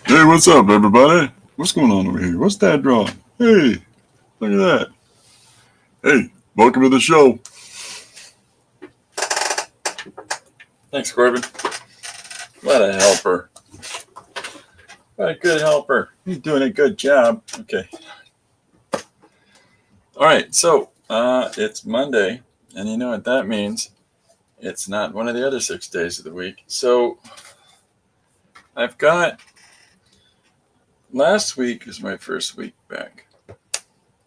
Hey, what's up, everybody? What's going on over here? What's Dad drawing? Hey, look at that. Hey, welcome to the show. Thanks, Corbin. What a helper. What a good helper. He's doing a good job. Okay. All right, so it's Monday, and you know what that means. It's not one of the other 6 days of the week. So I've got, last week is my first week back.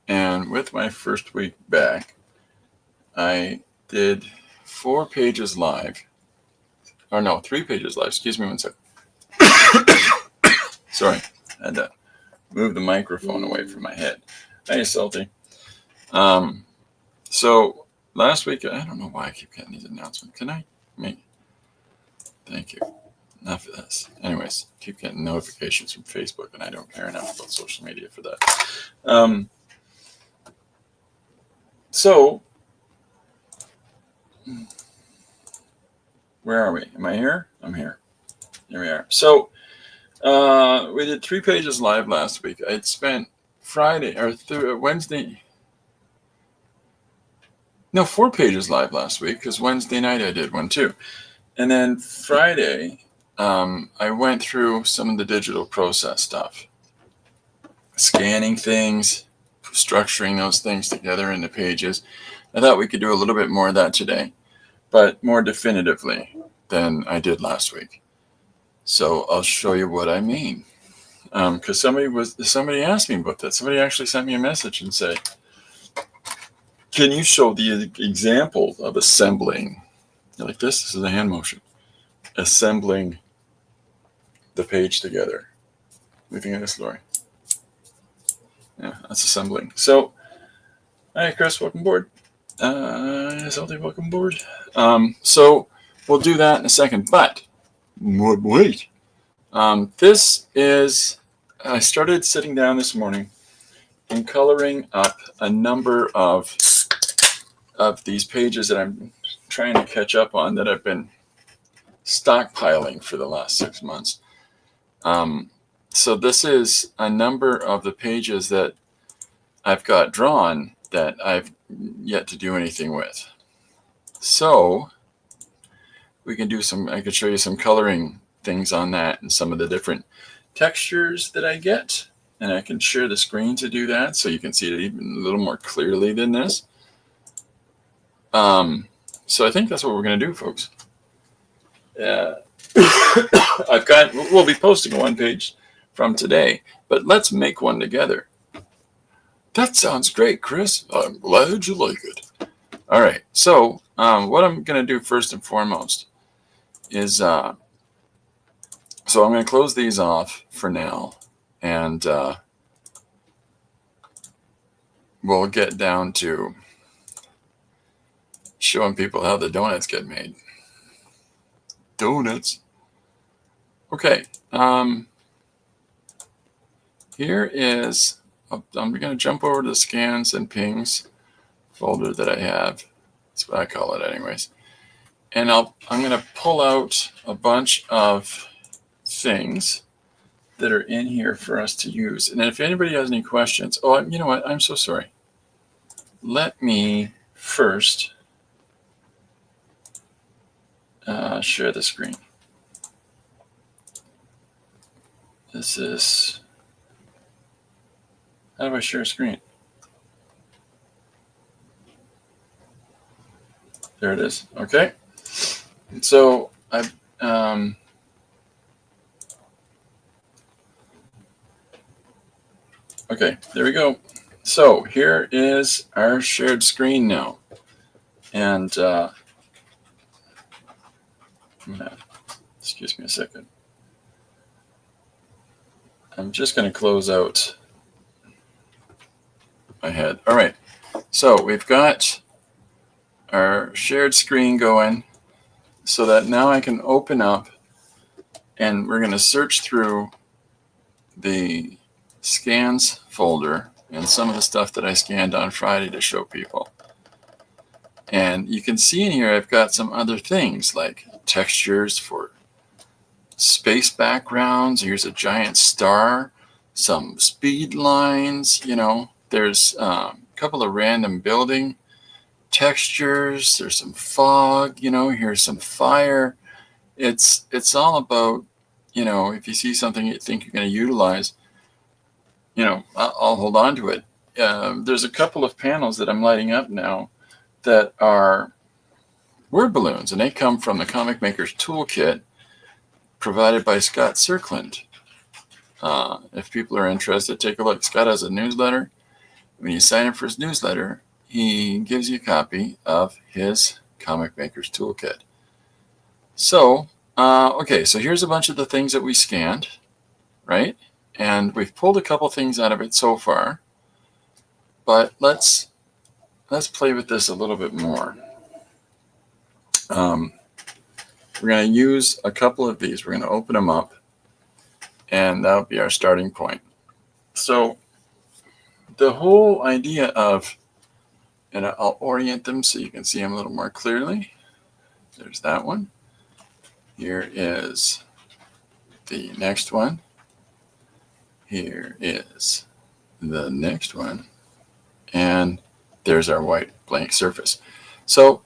And with my first week back, I did 4 pages live. Or no, 3 pages live. Excuse me one second. Sorry, I had to move the microphone away from my head. Hey, Salty. So last week, I don't know why I keep getting these announcements. Can I make? Thank you. Enough of this. Anyways, keep getting notifications from Facebook, and I don't care enough about social media for that. So, where are we? Am I here? I'm here. Here we are. So, we did 3 pages live last week. I'd spent Friday or Wednesday. No, 4 pages live last week because Wednesday night I did one too. And then Friday, I went through some of the digital process stuff. Scanning things, structuring those things together into pages. I thought we could do a little bit more of that today, but more definitively than I did last week. So I'll show you what I mean. Because somebody asked me about that. Somebody actually sent me a message and said, can you show the example of assembling, like this is a hand motion, assembling the page together. Looking at this, Lori. Yeah, that's assembling. So, hi, Chris, welcome aboard. Salty, welcome aboard. So, we'll do that in a second, but wait. This is, I started sitting down this morning and coloring up a number of these pages that I'm trying to catch up on that I've been stockpiling for the last 6 months. So this is a number of the pages that I've got drawn that I've yet to do anything with. So we can do I could show you some coloring things on that and some of the different textures that I get. And I can share the screen to do that so you can see it even a little more clearly than this. So I think that's what we're going to do, folks. We'll be posting one page from today, but let's make one together. That sounds great, Chris. I'm glad you like it. All right. So what I'm going to do first and foremost is, so I'm going to close these off for now, and we'll get down to showing people how the donuts get made. Donuts. Okay. Here is, I'm going to jump over to the scans and pings folder that I have. That's what I call it anyways. And I'm going to pull out a bunch of things that are in here for us to use. And if anybody has any questions, you know what? I'm so sorry. Let me first share the screen. This is, how do I share a screen? There it is. Okay. So I've, okay, there we go. So here is our shared screen now. And excuse me a second. I'm just going to close out my head. All right. So we've got our shared screen going so that now I can open up and we're going to search through the scans folder and some of the stuff that I scanned on Friday to show people. And you can see in here I've got some other things like textures for space backgrounds. Here's a giant star, some speed lines, there's a couple of random building textures. There's some fog, here's some fire. It's all about, if you see something you think you're going to utilize, I'll hold on to it. There's a couple of panels that I'm lighting up now that are word balloons, and they come from the Comic Maker's Toolkit provided by Scott Circland. If people are interested, take a look. Scott has a newsletter. When you sign up for his newsletter, he gives you a copy of his Comic Maker's Toolkit. So, okay, so here's a bunch of the things that we scanned, right? And we've pulled a couple things out of it so far, but let's play with this a little bit more. We're going to use a couple of these. We're going to open them up, and that'll be our starting point. So the whole idea of, and I'll orient them so you can see them a little more clearly. There's that one. Here is the next one. Here is the next one. And there's our white blank surface. So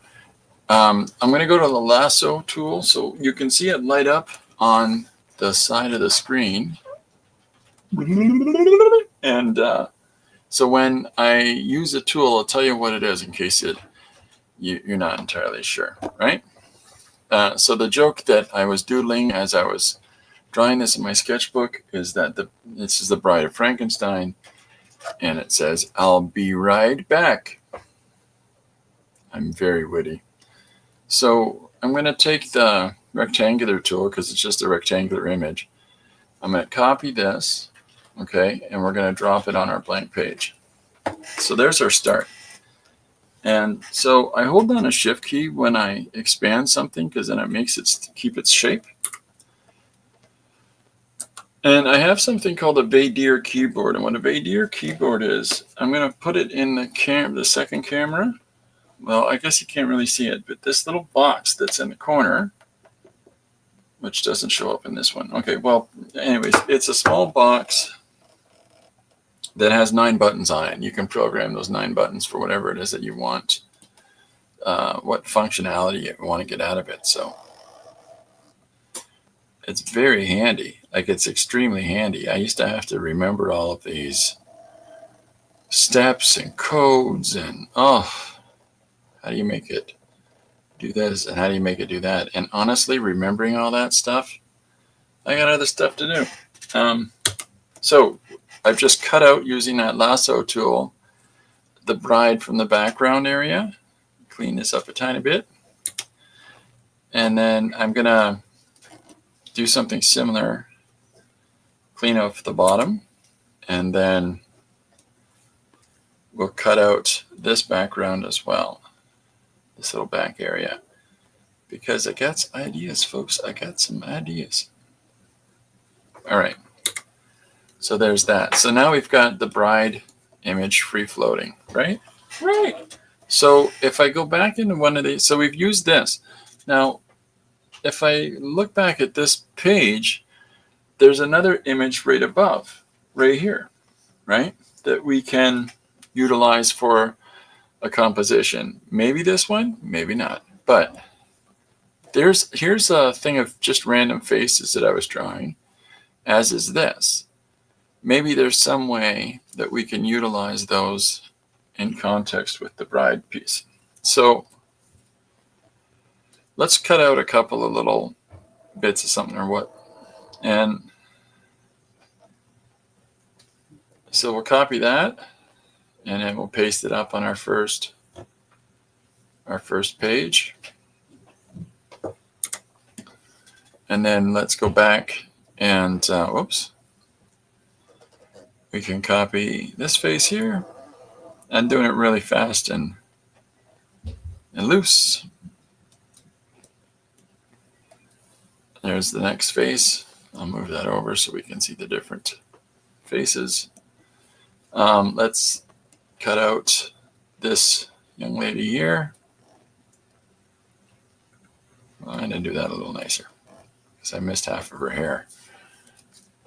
I'm going to go to the lasso tool so you can see it light up on the side of the screen. And so when I use the tool, I'll tell you what it is in case you're not entirely sure, right? So the joke that I was doodling as I was drawing this in my sketchbook is that this is the Bride of Frankenstein, and it says, "I'll be right back." I'm very witty. So I'm going to take the rectangular tool because it's just a rectangular image. I'm going to copy this, okay, and we're going to drop it on our blank page. So there's our start. And so I hold down a shift key when I expand something because then it makes it keep its shape. And I have something called a Baydir keyboard. And what a Baydir keyboard is, I'm going to put it in the second camera. Well, I guess you can't really see it, but this little box that's in the corner, which doesn't show up in this one. Okay, well, anyways, it's a small box that has 9 buttons on it. And you can program those 9 buttons for whatever it is that you want, what functionality you want to get out of it. So it's very handy. Like, it's extremely handy. I used to have to remember all of these steps and codes and, how do you make it do this and how do you make it do that? And honestly, remembering all that stuff, I got other stuff to do. So I've just cut out, using that lasso tool, the bride from the background area. Clean this up a tiny bit. And then I'm going to do something similar. Clean off the bottom. And then we'll cut out this background as well. This little back area. Because I got some ideas, folks. I got some ideas. All right. So there's that. So now we've got the bride image free floating, right? Right. So if I go back into one of these, so we've used this. Now, if I look back at this page, there's another image right above, right here, right? That we can utilize for a composition. Maybe this one, maybe not. But here's a thing of just random faces that I was drawing, as is this. Maybe there's some way that we can utilize those in context with the bride piece. So let's cut out a couple of little bits of something or what. And so we'll copy that, and then we'll paste it up on our first page. And then let's go back and, whoops. We can copy this face here. I'm doing it really fast and loose. There's the next face. I'll move that over so we can see the different faces. Let's cut out this young lady here. I'm going to do that a little nicer. because I missed half of her hair.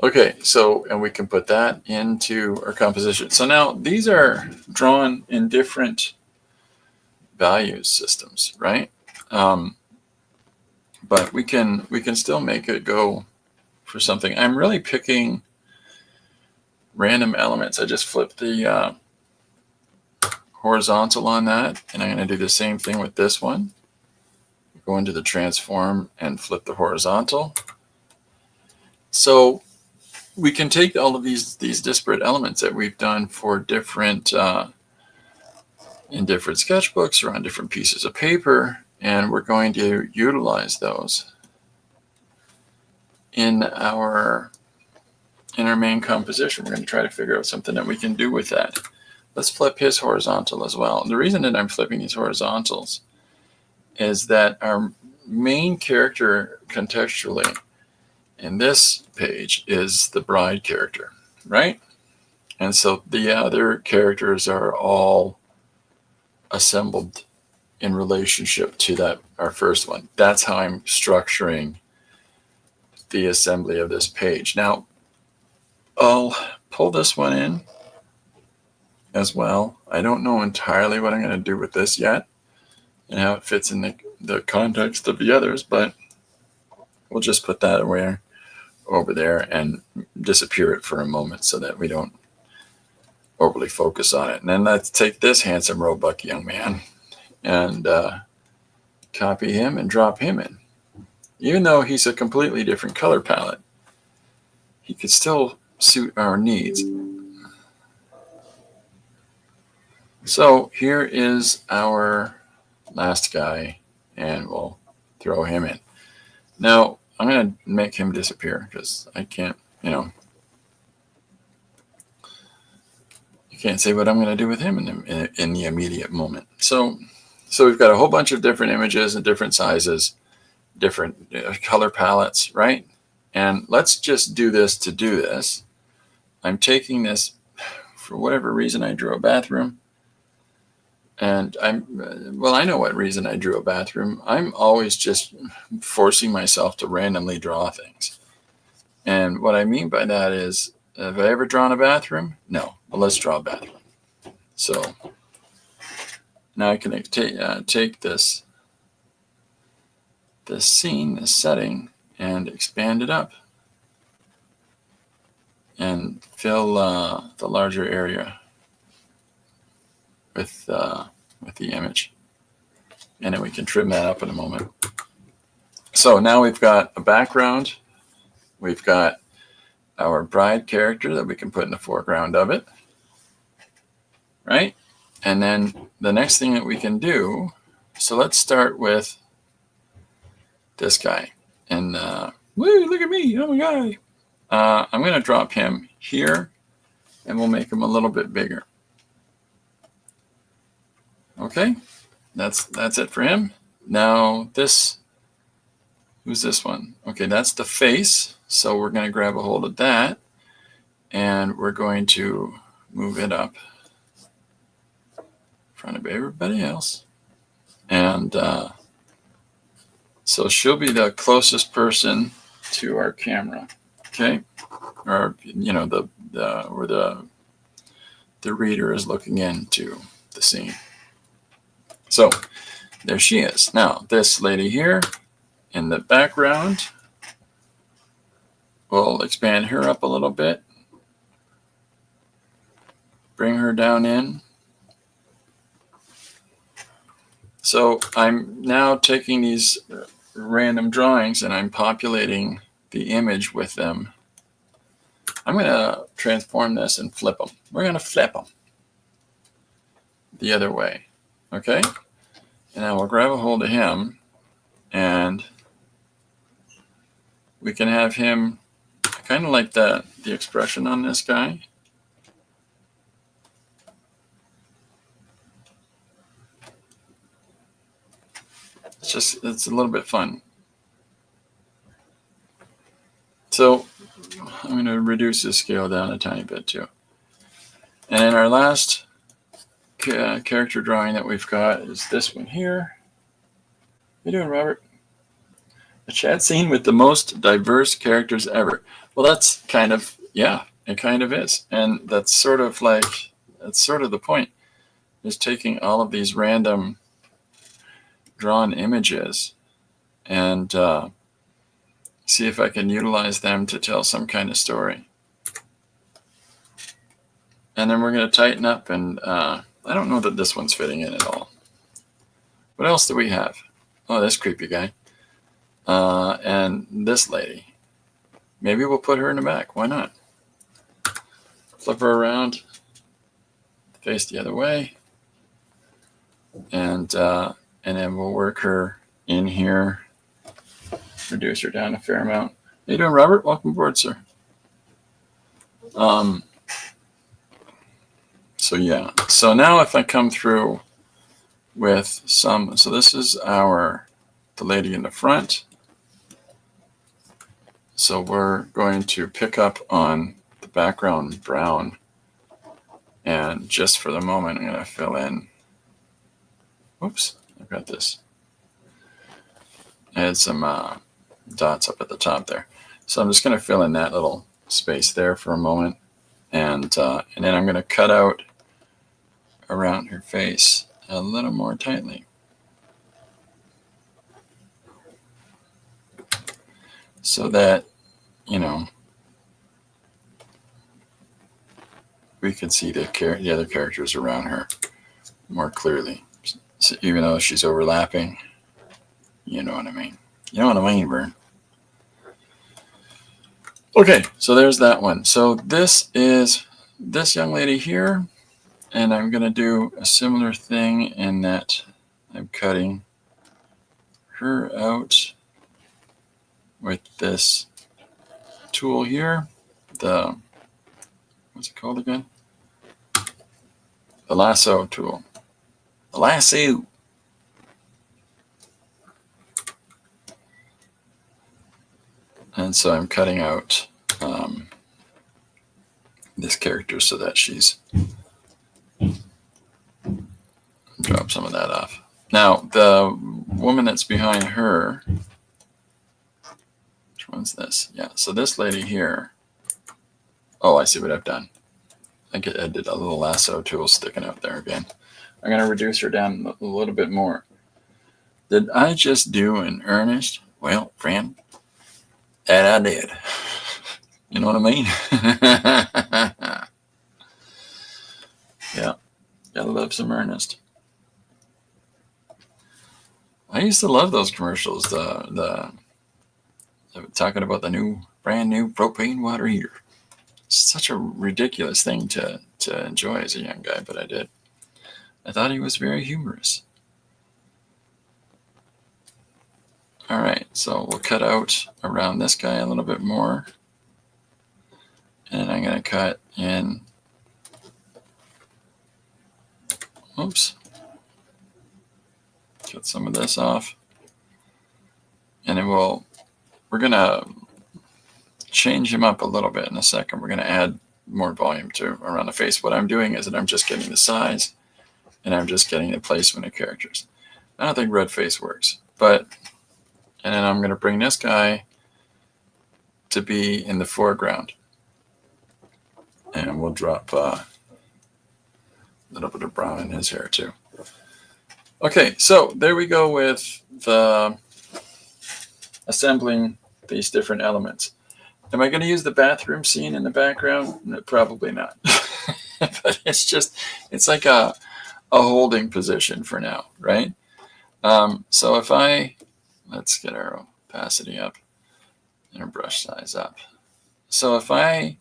Okay, so, and we can put that into our composition. So now these are drawn in different value systems, right? But we can still make it go for something. I'm really picking random elements. I just flipped the horizontal on that, and I'm going to do the same thing with this one. Go into the transform and flip the horizontal. So we can take all of these disparate elements that we've done for different in different sketchbooks or on different pieces of paper, and we're going to utilize those in our main composition. We're going to try to figure out something that we can do with that. Let's flip his horizontal as well. The reason that I'm flipping these horizontals is that our main character contextually in this page is the bride character, right? And so the other characters are all assembled in relationship to that, our first one. That's how I'm structuring the assembly of this page. Now, I'll pull this one in as well. I don't know entirely what I'm going to do with this yet and how it fits in the context of the others, but we'll just put that away over there and disappear it for a moment so that we don't overly focus on it. And then let's take this handsome roebuck young man and copy him and drop him in. Even though he's a completely different color palette, he could still suit our needs. So here is our last guy, and we'll throw him in. Now, I'm going to make him disappear because I can't, you can't say what I'm going to do with him in the immediate moment. So we've got a whole bunch of different images and different sizes, different color palettes, right? And let's just do this to do this. I'm taking this, for whatever reason I drew a bathroom. And I know what reason I drew a bathroom. I'm always just forcing myself to randomly draw things. And what I mean by that is, have I ever drawn a bathroom? No. Well, let's draw a bathroom. So now I can take this scene, this setting, and expand it up and fill the larger area with the image. And then we can trim that up in a moment. So now we've got a background. We've got our bride character that we can put in the foreground of it, right? And then the next thing that we can do, so let's start with this guy. And woo, look at me, oh my God. I'm going to drop him here, and we'll make him a little bit bigger. Okay, that's it for him. Now this, who's this one? Okay, that's the face. So we're going to grab a hold of that, and we're going to move it up in front of everybody else. And so she'll be the closest person to our camera, okay? Or where the reader is looking into the scene. So there she is. Now this lady here in the background, we'll expand her up a little bit, bring her down in. So I'm now taking these random drawings and I'm populating the image with them. I'm going to transform this and flip them. We're going to flip them the other way. Okay? And now we'll grab a hold of him, and we can have him kind of like the expression on this guy. It's a little bit fun. So I'm going to reduce the scale down a tiny bit too. And then our last character drawing that we've got is this one here. How you doing, Robert? A chat scene with the most diverse characters ever. Well, that's kind of, yeah, it kind of is. And that's sort of the point, is taking all of these random drawn images and see if I can utilize them to tell some kind of story. And then we're going to tighten up, and I don't know that this one's fitting in at all. What else do we have? Oh, this creepy guy. And this lady. Maybe we'll put her in the back. Why not? Flip her around, face the other way, and then we'll work her in here, reduce her down a fair amount. How you doing, Robert? Welcome aboard, sir. So yeah, so now if I come through with some, so this is the lady in the front. So we're going to pick up on the background brown, and just for the moment, I'm going to fill in, oops, I've got this. I had some dots up at the top there. So I'm just going to fill in that little space there for a moment, and then I'm going to cut out around her face a little more tightly. So that, we can see the other characters around her more clearly. So even though she's overlapping, you know what I mean. You know what I mean, Vern? Okay, so there's that one. So this is this young lady here, and I'm going to do a similar thing in that I'm cutting her out with this tool here. What's it called again? The lasso tool. The lasso. And so I'm cutting out this character so that she's, drop some of that off. Now, the woman that's behind her, which one's this? Yeah, so this lady here, oh, I see what I've done. I did a little lasso tool sticking out there again. I'm going to reduce her down a little bit more. Did I just do an earnest? Well, friend, that I did. You know what I mean? Yeah, gotta love some Ernest. I used to love those commercials. The talking about the brand new propane water heater. It's such a ridiculous thing to enjoy as a young guy, but I did. I thought he was very humorous. All right, so we'll cut out around this guy a little bit more. And I'm going to cut in, oops, cut some of this off. And then we're going to change him up a little bit in a second. We're going to add more volume to around the face. What I'm doing is that I'm just getting the size, and I'm just getting the placement of characters. I don't think red face works, and then I'm going to bring this guy to be in the foreground. And we'll drop a little bit of brown in his hair too. Okay, so there we go with the assembling these different elements. Am I going to use the bathroom scene in the background? No, probably not. But it's like a holding position for now, right? So if let's get our opacity up and our brush size up. So if I'm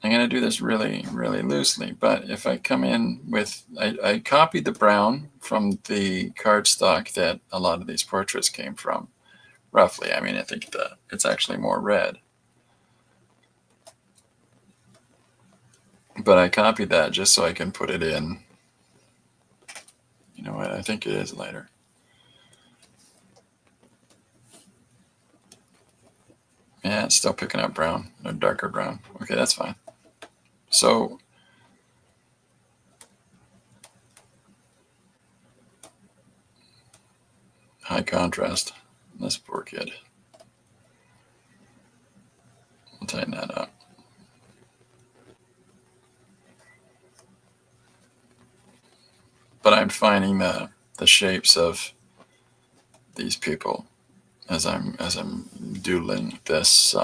going to do this really, really loosely, but if I come in with, I copied the brown from the cardstock that a lot of these portraits came from, roughly. I mean, I think it's actually more red. But I copied that just so I can put it in. You know what? I think it is lighter. Yeah, it's still picking up brown, or darker brown. Okay, that's fine. So high contrast. This poor kid. We'll tighten that up. But I'm finding the shapes of these people as I'm doodling this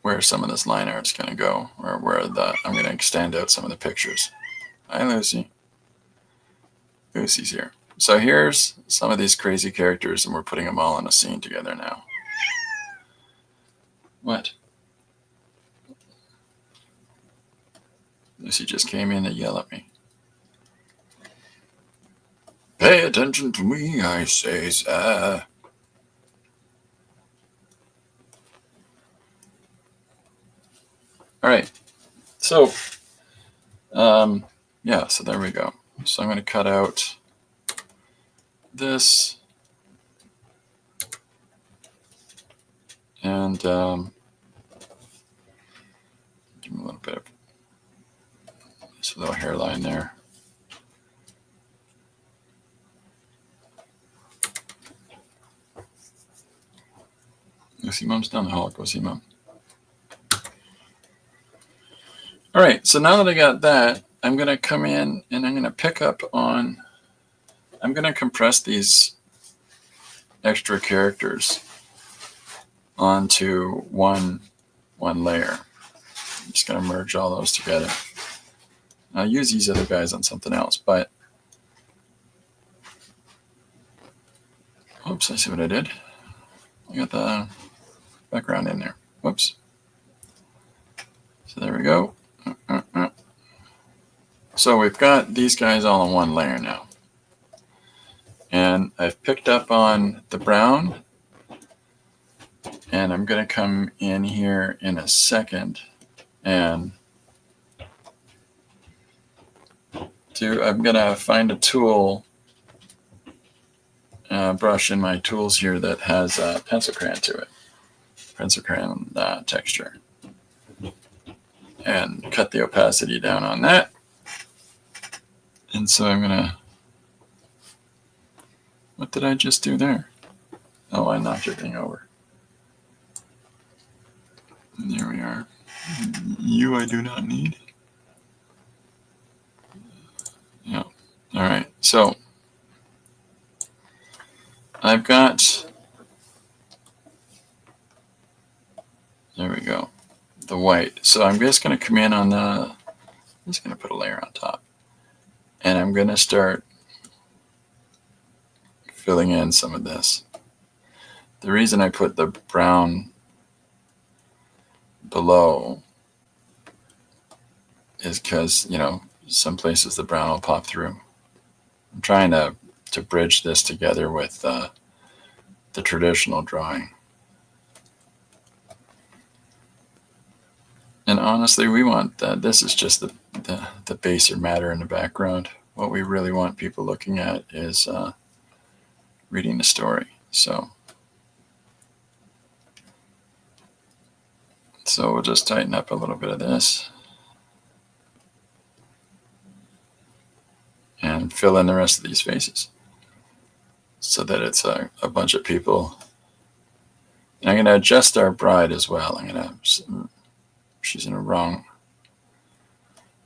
where some of this line art's going to go, or where I'm going to extend out some of the pictures. Hi, Lucy. Lucy's here. So here's some of these crazy characters, and we're putting them all in a scene together now. What? Lucy just came in to yell at me. Pay attention to me, I say, sir. All right. So, yeah, so there we go. So I'm going to cut out this and give him a little bit of this little hairline there. Go see Mom's down the hall. Go see Mom. All right, so now that I got that, I'm going to come in and I'm going to pick up on, I'm going to compress these extra characters onto one layer. I'm just going to merge all those together. I'll use these other guys on something else, but oops, I see what I did. I got the background in there. Whoops. So there we go. So we've got these guys all in one layer now. And I've picked up on the brown, and I'm going to come in here in a second and I'm going to find a tool, brush in my tools here that has a pencil crayon to it, pencil crayon texture, and cut the opacity down on that. And so I'm going to, what did I just do there? Oh, I knocked everything over. And there we are. You I do not need. Yeah. All right. So I've got, there we go, the white. So I'm just going to come in on I'm just going to put a layer on top. And I'm going to start filling in some of this. The reason I put the brown below is because, you know, some places the brown will pop through. I'm trying to bridge this together with the traditional drawing. And honestly, we want that. This is just the baser matter in the background. What we really want people looking at is reading the story. So we'll just tighten up a little bit of this and fill in the rest of these faces so that it's a bunch of people. And I'm going to adjust our bride as well. She's in a wrong.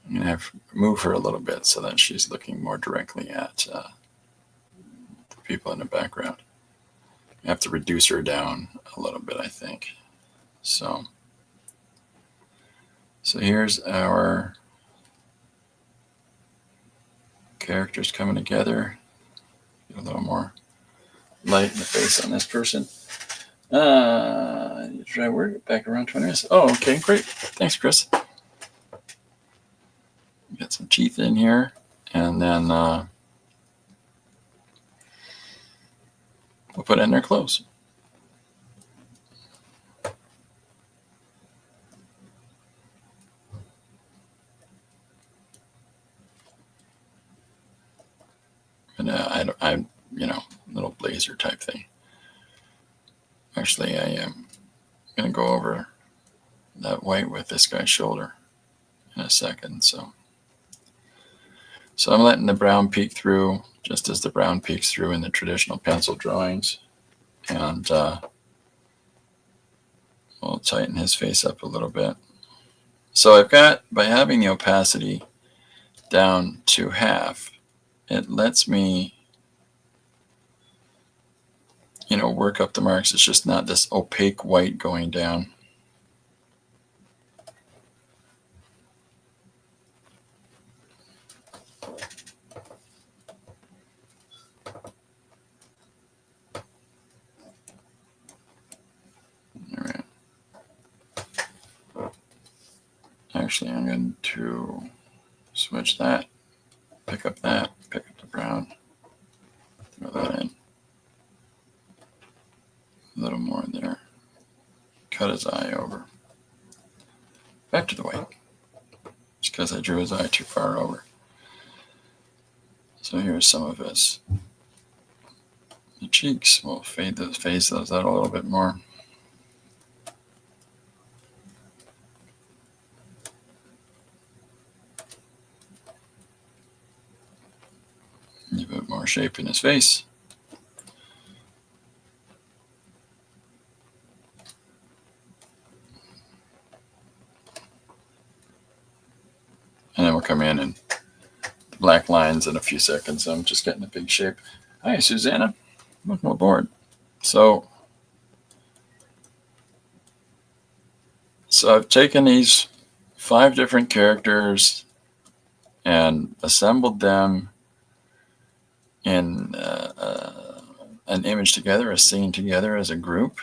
I'm going to have to move her a little bit so that she's looking more directly at the people in the background. I have to reduce her down a little bit, I think. So here's our characters coming together. Get a little more light in the face on this person. Should I work back around 20 minutes? Oh, okay, great. Thanks, Chris. Get some teeth in here, and then we'll put in their clothes. And I'm, little blazer type thing. Actually, I am going to go over that white with this guy's shoulder in a second. So So I'm letting the brown peek through just as the brown peeks through in the traditional pencil drawings. And we'll tighten his face up a little bit. So I've got, by having the opacity down to half, it lets me, work up the marks. It's just not this opaque white going down. All right. Actually, I'm going to switch that, pick up the brown, throw that in. A little more there. Cut his eye over. Back to the white. Just because I drew his eye too far over. So here's some of his the cheeks. We'll phase those out a little bit more. A bit more shape in his face. And then we'll come in and the black lines in a few seconds. I'm just getting a big shape. Hi, Susanna. Welcome aboard. So I've taken these 5 different characters and assembled them in an image together, a scene together as a group.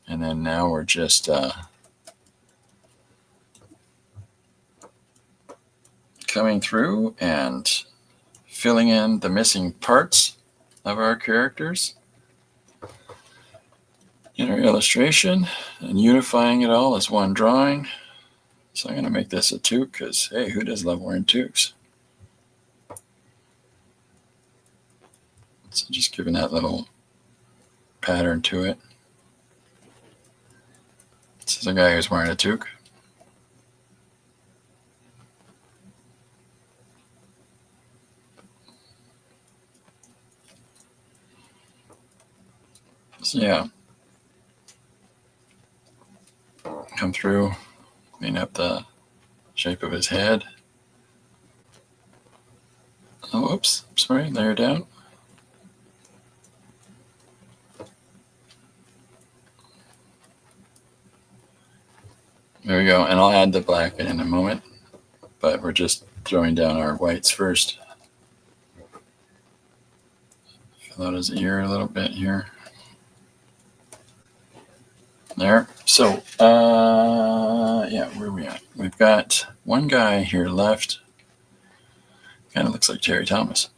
And then now we're just coming through and filling in the missing parts of our characters in our illustration and unifying it all as one drawing. So I'm going to make this a toque because, hey, who does love wearing toques? So just giving that little pattern to it. This is a guy who's wearing a toque. So yeah, come through, clean up the shape of his head. Oh, whoops, sorry, layer down. There we go, and I'll add the black in a moment, but we're just throwing down our whites first. Fill out his ear a little bit here. There. So, yeah, where are we at? We've got one guy here left. Kind of looks like Terry Thomas.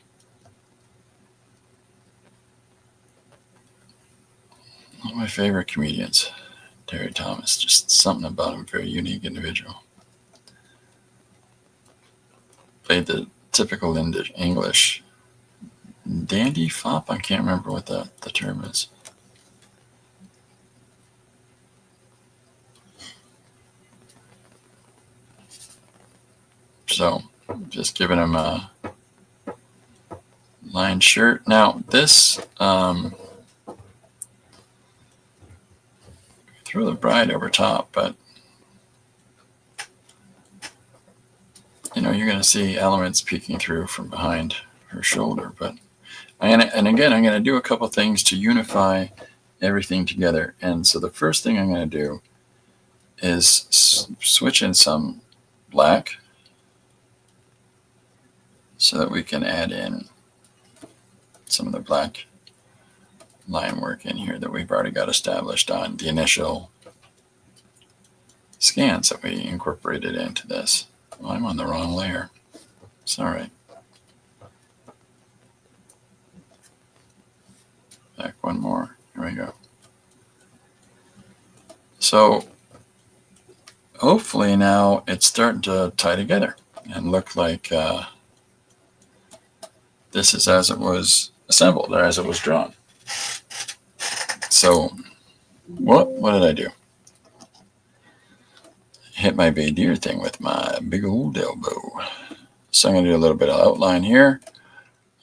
One of my favorite comedians, Terry Thomas. Just something about him, very unique individual. Played the typical English dandy fop. I can't remember what the term is. So, just giving him a lined shirt. Now, this, throw the bride over top, but, you're going to see elements peeking through from behind her shoulder. But, I'm going to do a couple things to unify everything together. And so the first thing I'm going to do is switch in some black, so that we can add in some of the black line work in here that we've already got established on the initial scans that we incorporated into this. Well, I'm on the wrong layer. It's all right. Back one more. Here we go. So hopefully now it's starting to tie together and look like this is as it was assembled, or as it was drawn. So, what did I do? Hit my bay deer thing with my big old elbow. So I'm going to do a little bit of outline here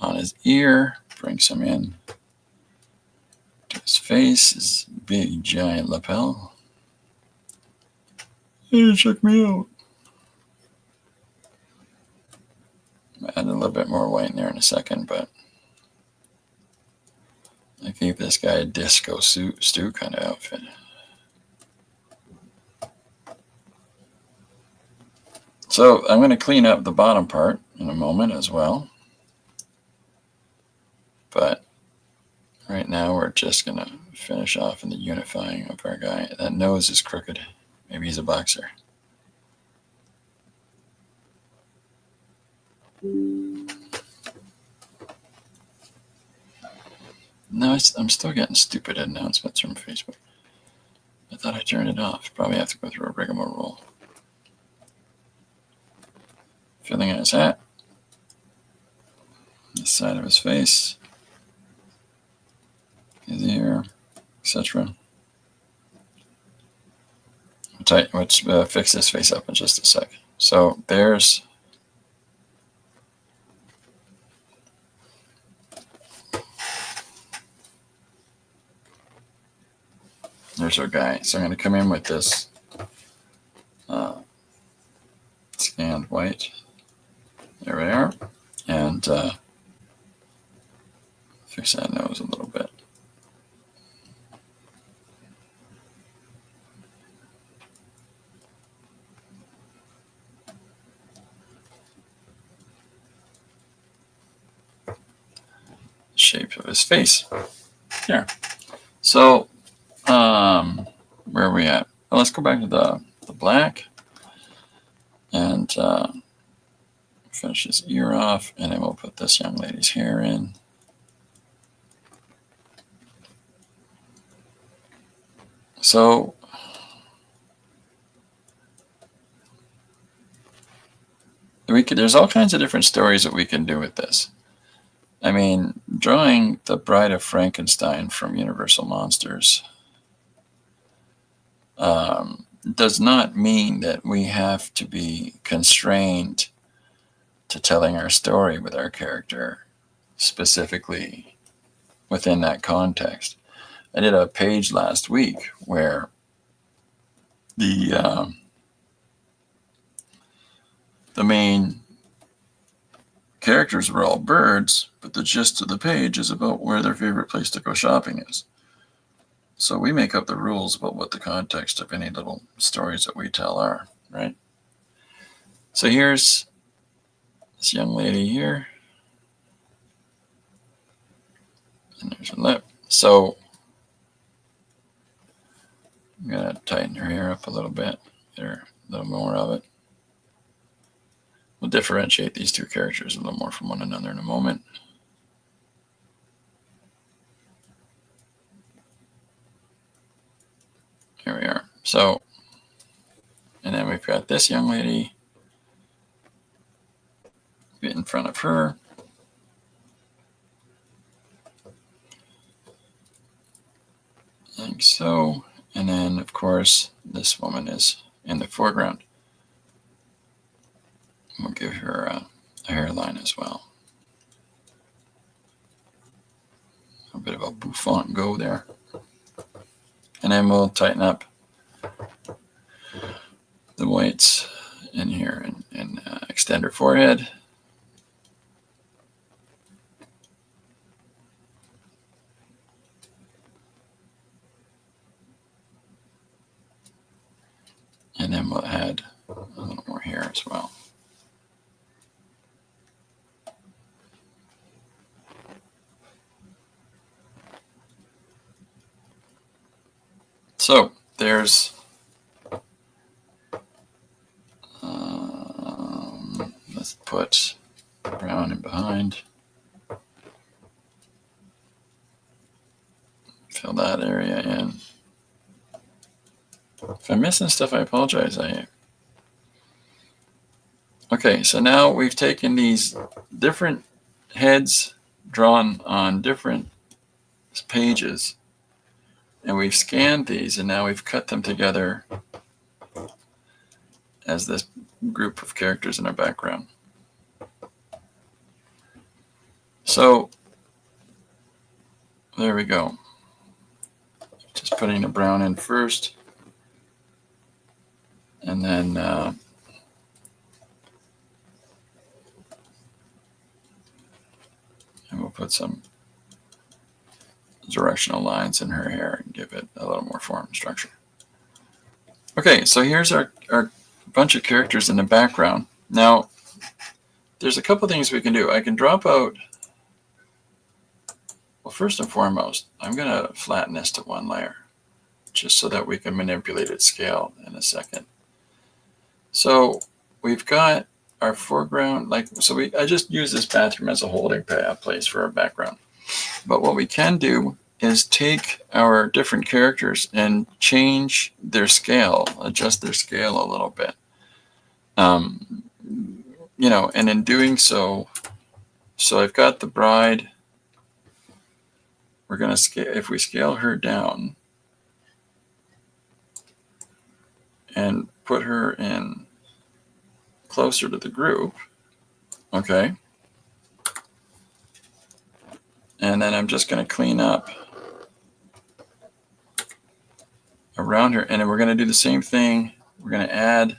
on his ear, bring some in to his face, his big giant lapel. Hey, check me out. Add a little bit more white in there in a second, but I gave this guy a disco stew kind of outfit. So I'm going to clean up the bottom part in a moment as well. But right now we're just going to finish off in the unifying of our guy. That nose is crooked. Maybe he's a boxer. No, I'm still getting stupid announcements from Facebook. I thought I turned it off. Probably have to go through a rigmarole. Filling in his hat, the side of his face, his ear, etc. Let's fix this face up in just a sec. So there's our guy. So I'm going to come in with this scanned white. There we are. And fix that nose a little bit. Shape of his face. Here. So, where are we at? Well, let's go back to the black and finish his ear off, and then we'll put this young lady's hair in. So, there's all kinds of different stories that we can do with this. I mean, drawing the Bride of Frankenstein from Universal Monsters does not mean that we have to be constrained to telling our story with our character specifically within that context. I did a page last week where the main characters were all birds, but the gist of the page is about where their favorite place to go shopping is. So we make up the rules about what the context of any little stories that we tell are, right? So here's this young lady here. And there's her lip. So I'm going to tighten her hair up a little bit, get her a little more of it. We'll differentiate these two characters a little more from one another in a moment. Here we are. So, and then we've got this young lady in front of her. Like so. And then, of course, this woman is in the foreground. We'll give her a hairline as well. A bit of a bouffant go there. And then we'll tighten up the whites in here and extend her forehead. And then we'll add a little more hair as well. So there's let's put brown in behind. Fill that area in. If I'm missing stuff, I apologize. Okay, so now we've taken these different heads drawn on different pages, and we've scanned these, and now we've cut them together as this group of characters in our background. So there we go. Just putting the brown in first, and then and we'll put some directional lines in her hair and give it a little more form and structure. Okay, so here's our bunch of characters in the background. Now, there's a couple things we can do. I can drop out, well, first and foremost, I'm going to flatten this to one layer, just so that we can manipulate its scale in a second. So we've got our foreground, I just use this bathroom as a holding place for our background. But what we can do is take our different characters and change their scale, adjust their scale a little bit. And in doing so I've got the bride. We're going to scale, if we scale her down and put her in closer to the group, okay? And then I'm just going to clean up around her, and then we're going to do the same thing. We're going to add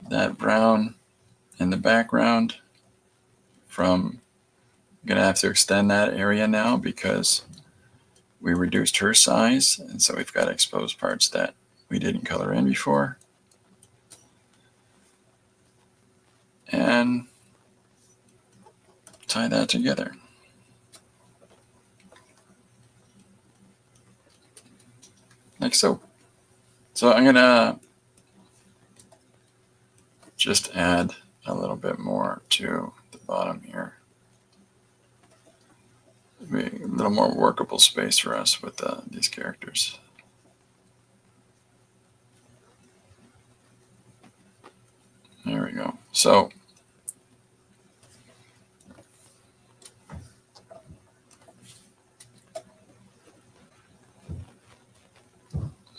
that brown in the background I'm going to have to extend that area now because we reduced her size, and so we've got exposed parts that we didn't color in before. And tie that together. Like so. So I'm going to just add a little bit more to the bottom here. Be a little more workable space for us with these characters. There we go. So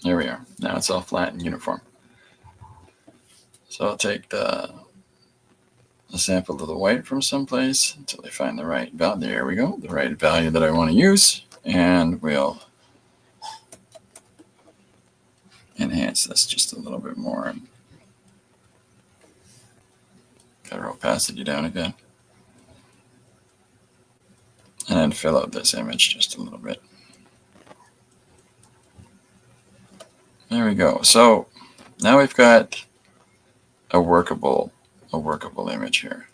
there we are. Now it's all flat and uniform. So I'll take the sample of the white from someplace until I find the right value. There we go, the right value that I want to use, and we'll enhance this just a little bit more and got our opacity down again, and then fill out this image just a little bit. There we go. So now we've got a workable image here.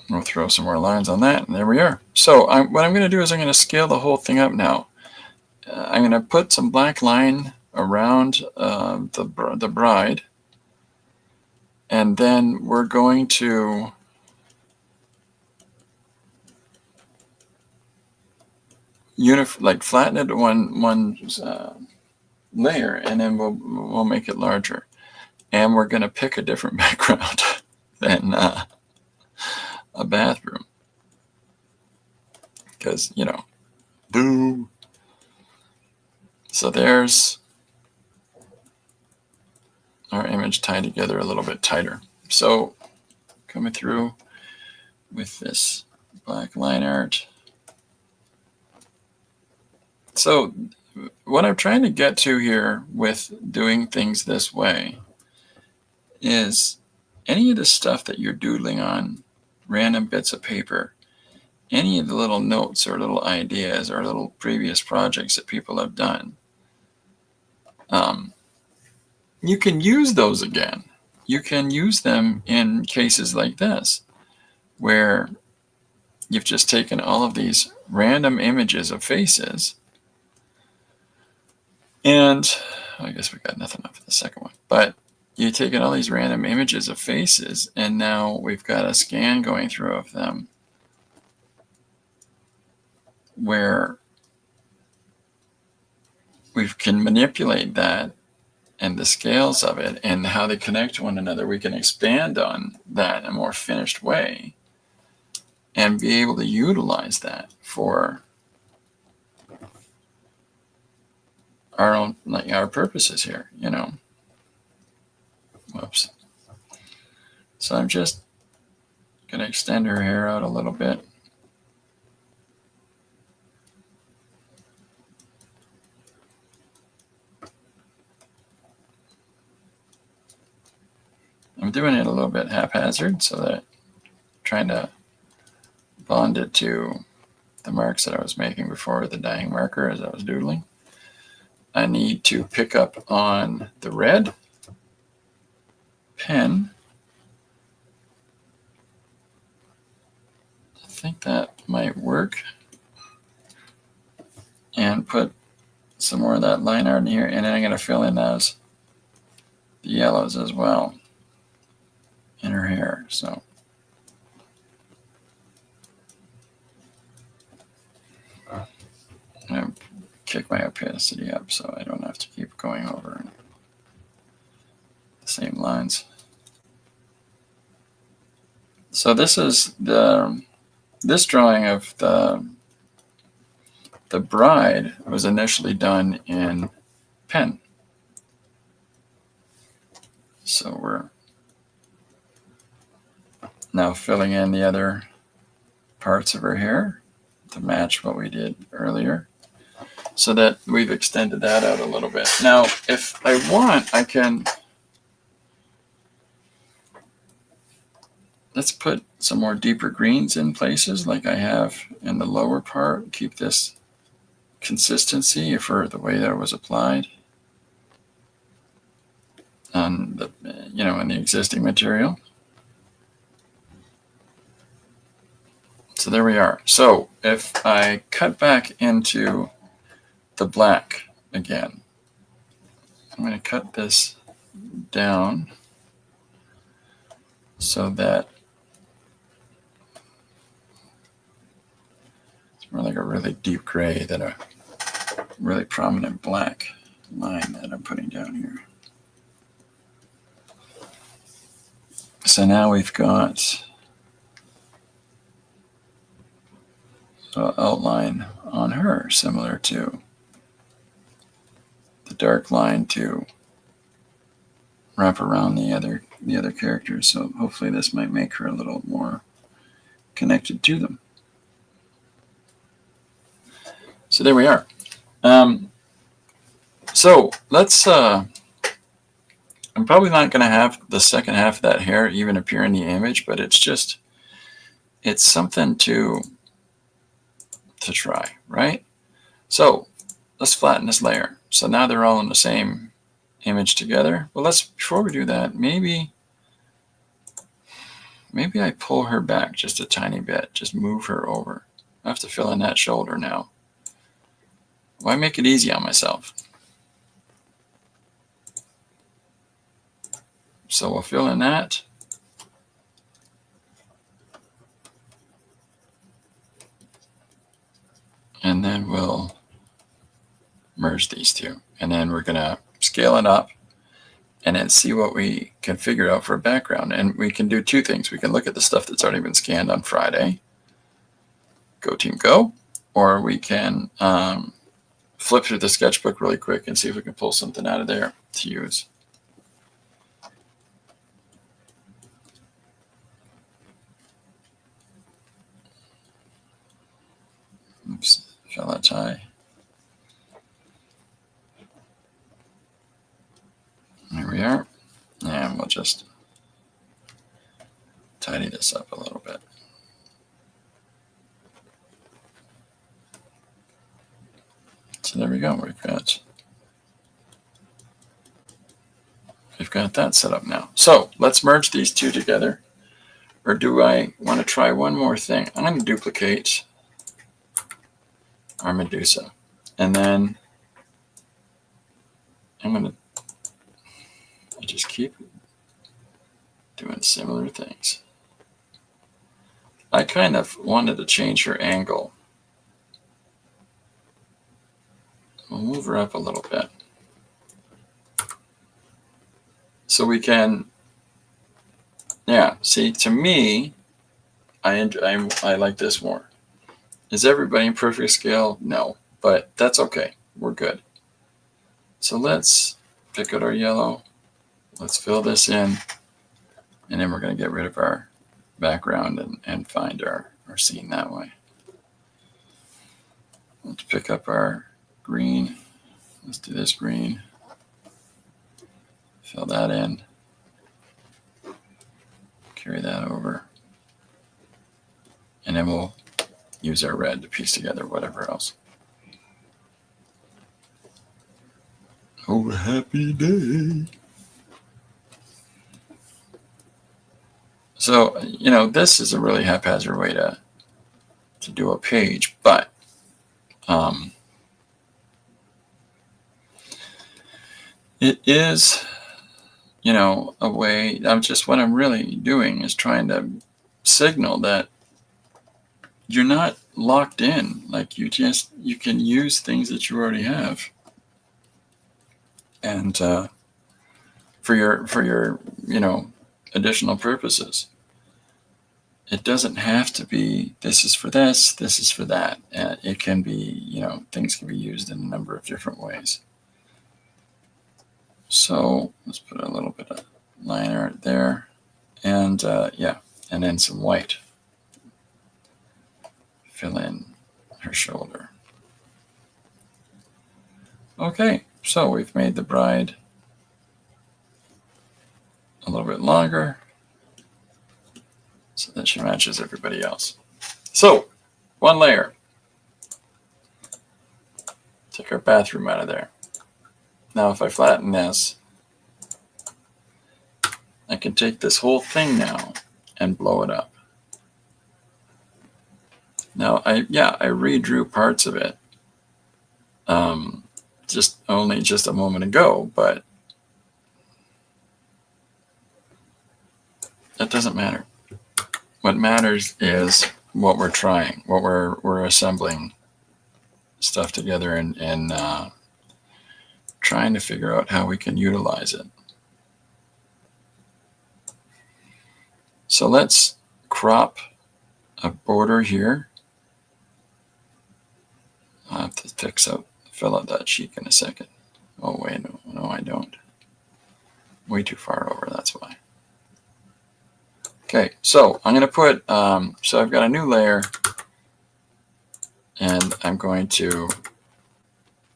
We'll throw some more lines on that, and there we are. So what I'm going to do is I'm going to scale the whole thing up now. I'm going to put some black line around the bride, and then we're going to flatten it to one layer, and then we'll make it larger. And we're going to pick a different background than a bathroom, because boom. So there's our image tied together a little bit tighter. So coming through with this black line art. So what I'm trying to get to here with doing things this way is any of the stuff that you're doodling on, random bits of paper, any of the little notes or little ideas or little previous projects that people have done, you can use those again. You can use them in cases like this, where you've just taken all of these random images of faces, and I guess we got nothing up for the second one, but you've taken all these random images of faces, and now we've got a scan going through of them where we can manipulate that and the scales of it and how they connect to one another. We can expand on that in a more finished way and be able to utilize that for our own, like our purposes here, you know. Whoops. So I'm just going to extend her hair out a little bit. I'm doing it a little bit haphazard so that I'm trying to bond it to the marks that I was making before with the dyeing marker as I was doodling. I need to pick up on the red pen. I think that might work. And put some more of that line art in here, and then I'm going to fill in those the yellows as well in her hair. So I'm going to kick my opacity up so I don't have to keep going over the same lines. So this is this drawing of the bride was initially done in pen. So we're now filling in the other parts of her hair to match what we did earlier, so that we've extended that out a little bit. Now, if I want, I can, let's put some more deeper greens in places like I have in the lower part. Keep this consistency for the way that it was applied on the, you know, in the existing material. So there we are. So if I cut back into the black again, I'm going to cut this down so that it's more like a really deep gray than a really prominent black line that I'm putting down here. So now we've got an outline on her similar to the dark line to wrap around the other characters. So hopefully this might make her a little more connected to them. So there we are. So let's, I'm probably not going to have the second half of that hair even appear in the image, but it's just, it's something to try, right? So let's flatten this layer. So now they're all in the same image together. Well, let's, before we do that, maybe I pull her back just a tiny bit, just move her over. I have to fill in that shoulder now. Why make it easy on myself? So we'll fill in that. And then we'll merge these two. And then we're going to scale it up and then see what we can figure out for a background. And we can do two things. We can look at the stuff that's already been scanned on Friday. Go team go. Or we can flip through the sketchbook really quick and see if we can pull something out of there to use. Oops, fell that tie. There we are. And we'll just tidy this up a little bit. So there we go. We've got that set up now. So let's merge these two together. Or do I want to try one more thing? I'm going to duplicate our Medusa. And then I'm going to just keep doing similar things. I kind of wanted to change her angle. We'll move her up a little bit. So we can, yeah, see, to me, I like this more. Is everybody in perfect scale? No, but that's okay. We're good. So let's pick out our yellow. Let's fill this in, and then we're going to get rid of our background and find our scene that way. Let's pick up our green. Let's do this green. Fill that in. Carry that over. And then we'll use our red to piece together whatever else. Oh, happy day. So, this is a really haphazard way to do a page, but it is, a way. What I'm really doing is trying to signal that you're not locked in. Like you can use things that you already have, and for your additional purposes. It doesn't have to be this is for this, this is for that. It can be, things can be used in a number of different ways. So let's put a little bit of line art there, and and then some white. Fill in her shoulder. Okay, so we've made the bride a little bit longer so that she matches everybody else. So, one layer. Take our bathroom out of there. Now if I flatten this, I can take this whole thing now and blow it up. Now I redrew parts of it just a moment ago, but that doesn't matter. What matters is what we're trying, what we're assembling stuff together and trying to figure out how we can utilize it. So let's crop a border here. I'll have to fill out that cheek in a second. Oh wait, no, I don't. Way too far over, that's why. Okay, so I'm going to put, so I've got a new layer, and I'm going to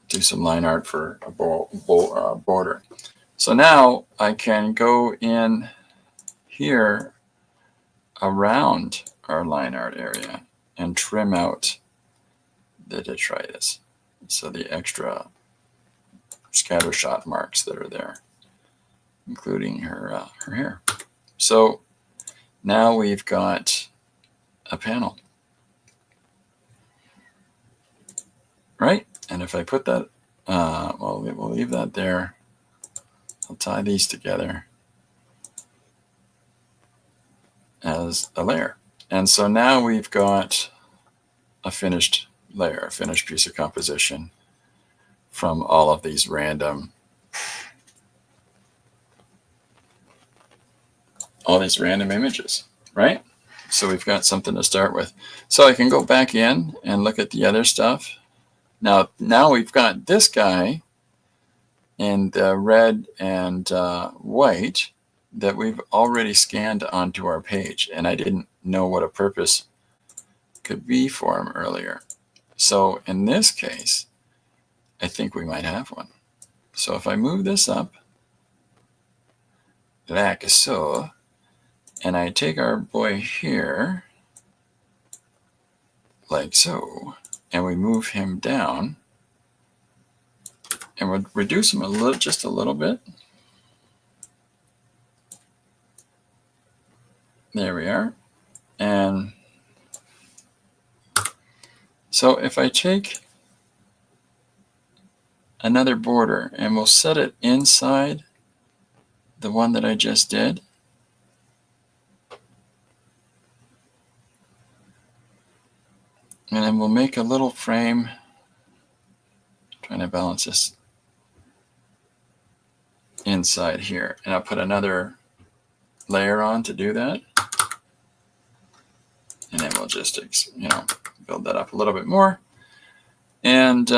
do some line art for a border. So now I can go in here around our line art area and trim out the detritus, so the extra scattershot marks that are there, including her hair. So now we've got a panel, right? And if I put that, we'll leave that there. I'll tie these together as a layer. And so now we've got a finished layer, a finished piece of composition from all of these random images, right? So we've got something to start with. So I can go back in and look at the other stuff. Now we've got this guy in the red and white that we've already scanned onto our page, and I didn't know what a purpose could be for him earlier. So in this case, I think we might have one. So if I move this up like so, and I take our boy here like so, and we move him down, and we'll reduce him just a little bit. There we are. And so if I take another border and we'll set it inside the one that I just did, and then we'll make a little frame, trying to balance this inside here, and I'll put another layer on to do that, and then we'll just build that up a little bit more. And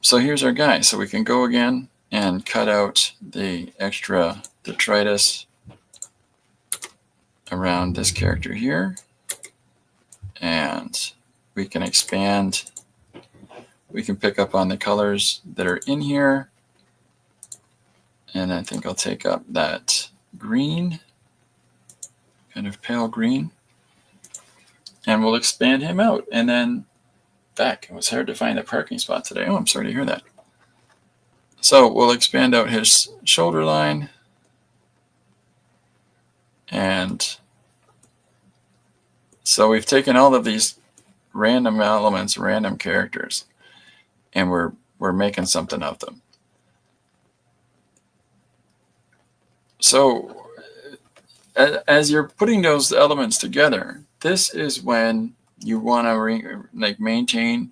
So here's our guy. So we can go again and cut out the extra detritus around this character here. And we can expand. We can pick up on the colors that are in here. And I think I'll take up that green, kind of pale green. And we'll expand him out. And then back. It was hard to find a parking spot today. Oh, I'm sorry to hear that. So we'll expand out his shoulder line. And so we've taken all of these random elements, random characters, and we're making something of them. So as you're putting those elements together, this is when you want to maintain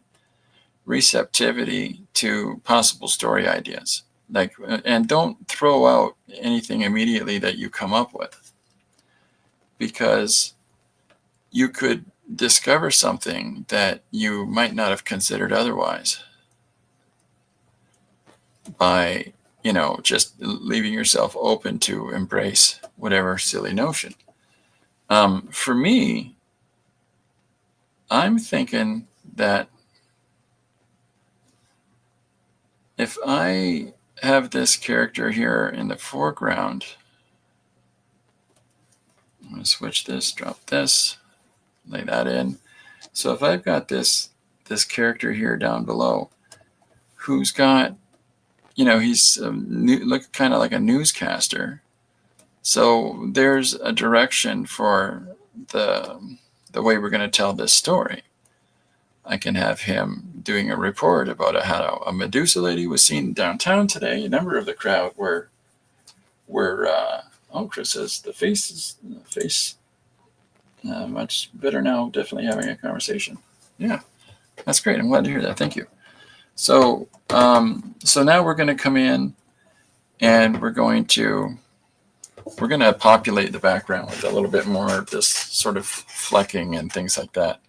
receptivity to possible story ideas. And don't throw out anything immediately that you come up with, because you could discover something that you might not have considered otherwise by, just leaving yourself open to embrace whatever silly notion. For me, I'm thinking that if I have this character here in the foreground, I'm going to switch this, drop this, lay that in. So if I've got this character here down below, who's got, he's look kind of like a newscaster. So there's a direction for the way we're going to tell this story. I can have him doing a report about how a Medusa lady was seen downtown today. A number of the crowd were Chris says the face much better now. Definitely having a conversation. Yeah, that's great. I'm glad to hear that. Thank you. So now we're going to come in and we're going to populate the background with a little bit more of this sort of flecking and things like that.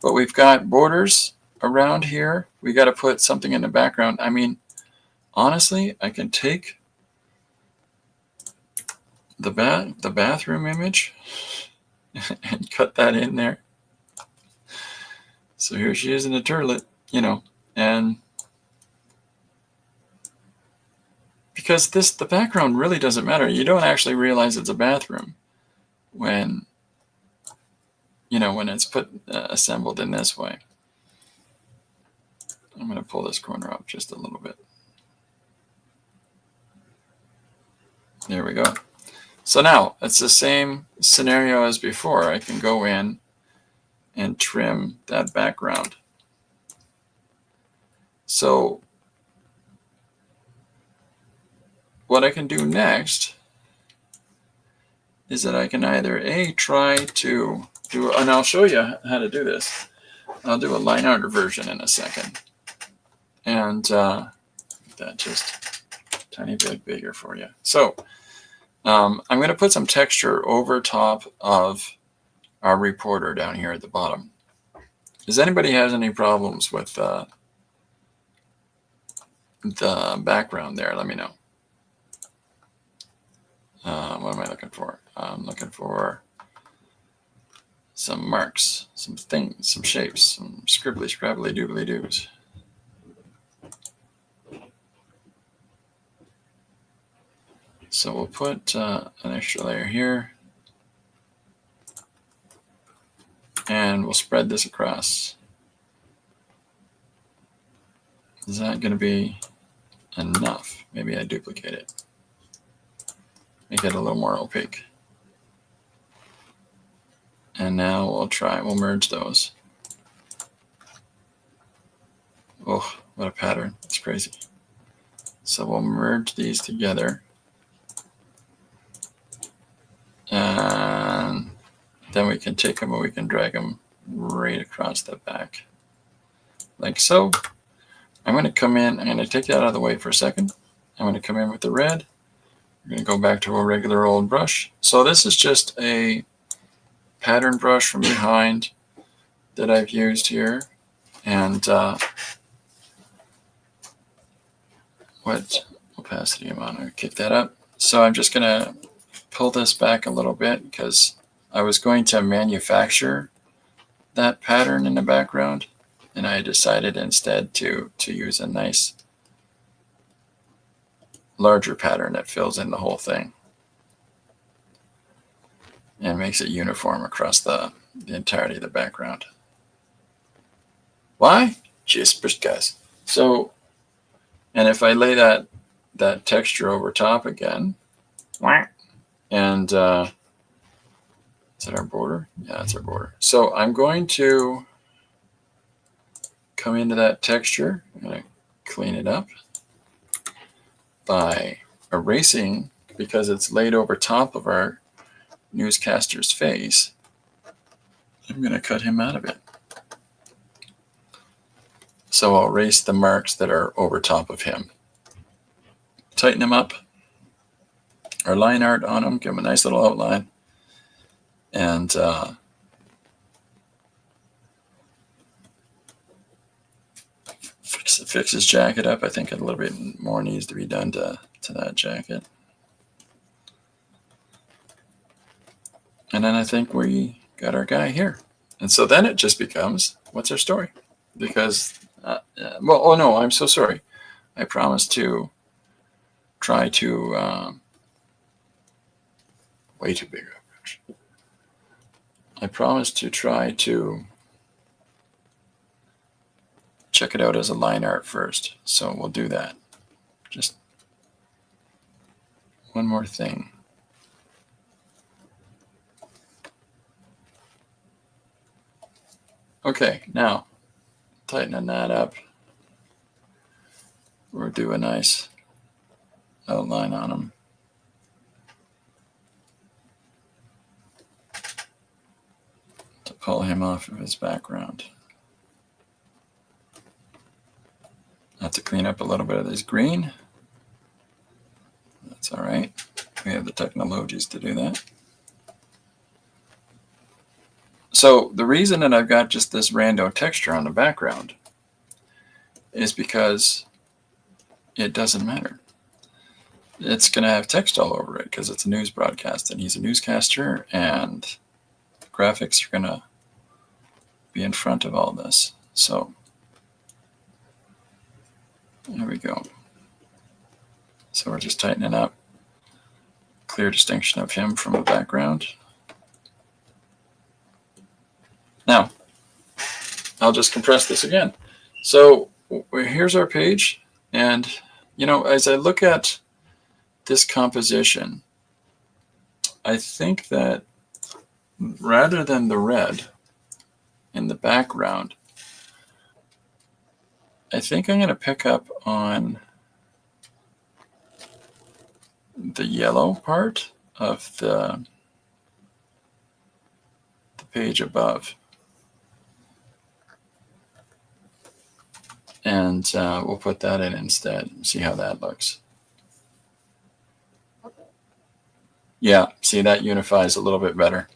But we've got borders around here. We got to put something in the background. I mean, honestly, I can take the bathroom image and cut that in there. So here she is in the toilet, and because the background really doesn't matter. You don't actually realize it's a bathroom when it's assembled in this way. I'm going to pull this corner up just a little bit. There we go. So now it's the same scenario as before. I can go in and trim that background. So what I can do next is that I can either try to do, and I'll show you how to do this. I'll do a line art version in a second. And that just a tiny bit bigger for you. So I'm going to put some texture over top of our reporter down here at the bottom. Does anybody has any problems with the background there? Let me know. What am I looking for? I'm looking for some marks, some things, some shapes, some scribbly, scrabbly, doobly doos. So we'll put an extra layer here. And we'll spread this across. Is that going to be enough? Maybe I duplicate it. Make it a little more opaque. And now we'll merge those. Oh, what a pattern. It's crazy. So we'll merge these together. And then we can take them and we can drag them right across the back. Like so. I'm going to come in, I'm going to take that out of the way for a second. I'm going to come in with the red. We're going to go back to a regular old brush. So this is just a pattern brush from behind that I've used here. And what opacity am I on? I'm going to kick that up. So I'm just going to pull this back a little bit because I was going to manufacture that pattern in the background, and I decided instead to use a nice larger pattern that fills in the whole thing and makes it uniform across the entirety of the background. Why? Just guys. So, and if I lay that texture over top again, and is that our border? Yeah, that's our border. So I'm going to come into that texture. I'm going to clean it up by erasing, because it's laid over top of our newscaster's face. I'm going to cut him out of it. So I'll erase the marks that are over top of him. Tighten him up. Our line art on him, give him a nice little outline. And fix his jacket up. I think a little bit more needs to be done to that jacket. And then I think we got our guy here. And so then it just becomes, what's our story? Because, well, oh no, I'm so sorry. I promised to try to, way too big. I promised to try to check it out as a line art first. So we'll do that. Just one more thing. Okay, now tightening that up. We'll do a nice outline on him. To pull him off of his background. I have to clean up a little bit of this green. That's all right. We have the technologies to do that. So the reason that I've got just this rando texture on the background is because it doesn't matter. It's going to have text all over it because it's a news broadcast and he's a newscaster, and graphics are going to be in front of all this. So there we go. So we're just tightening up. Clear distinction of him from the background. Now, I'll just compress this again. So here's our page. And, you know, as I look at this composition, I think that rather than the red in the background, I think I'm going to pick up on the yellow part of the page above. And we'll put that in instead and see how that looks. Yeah, see, that unifies a little bit better.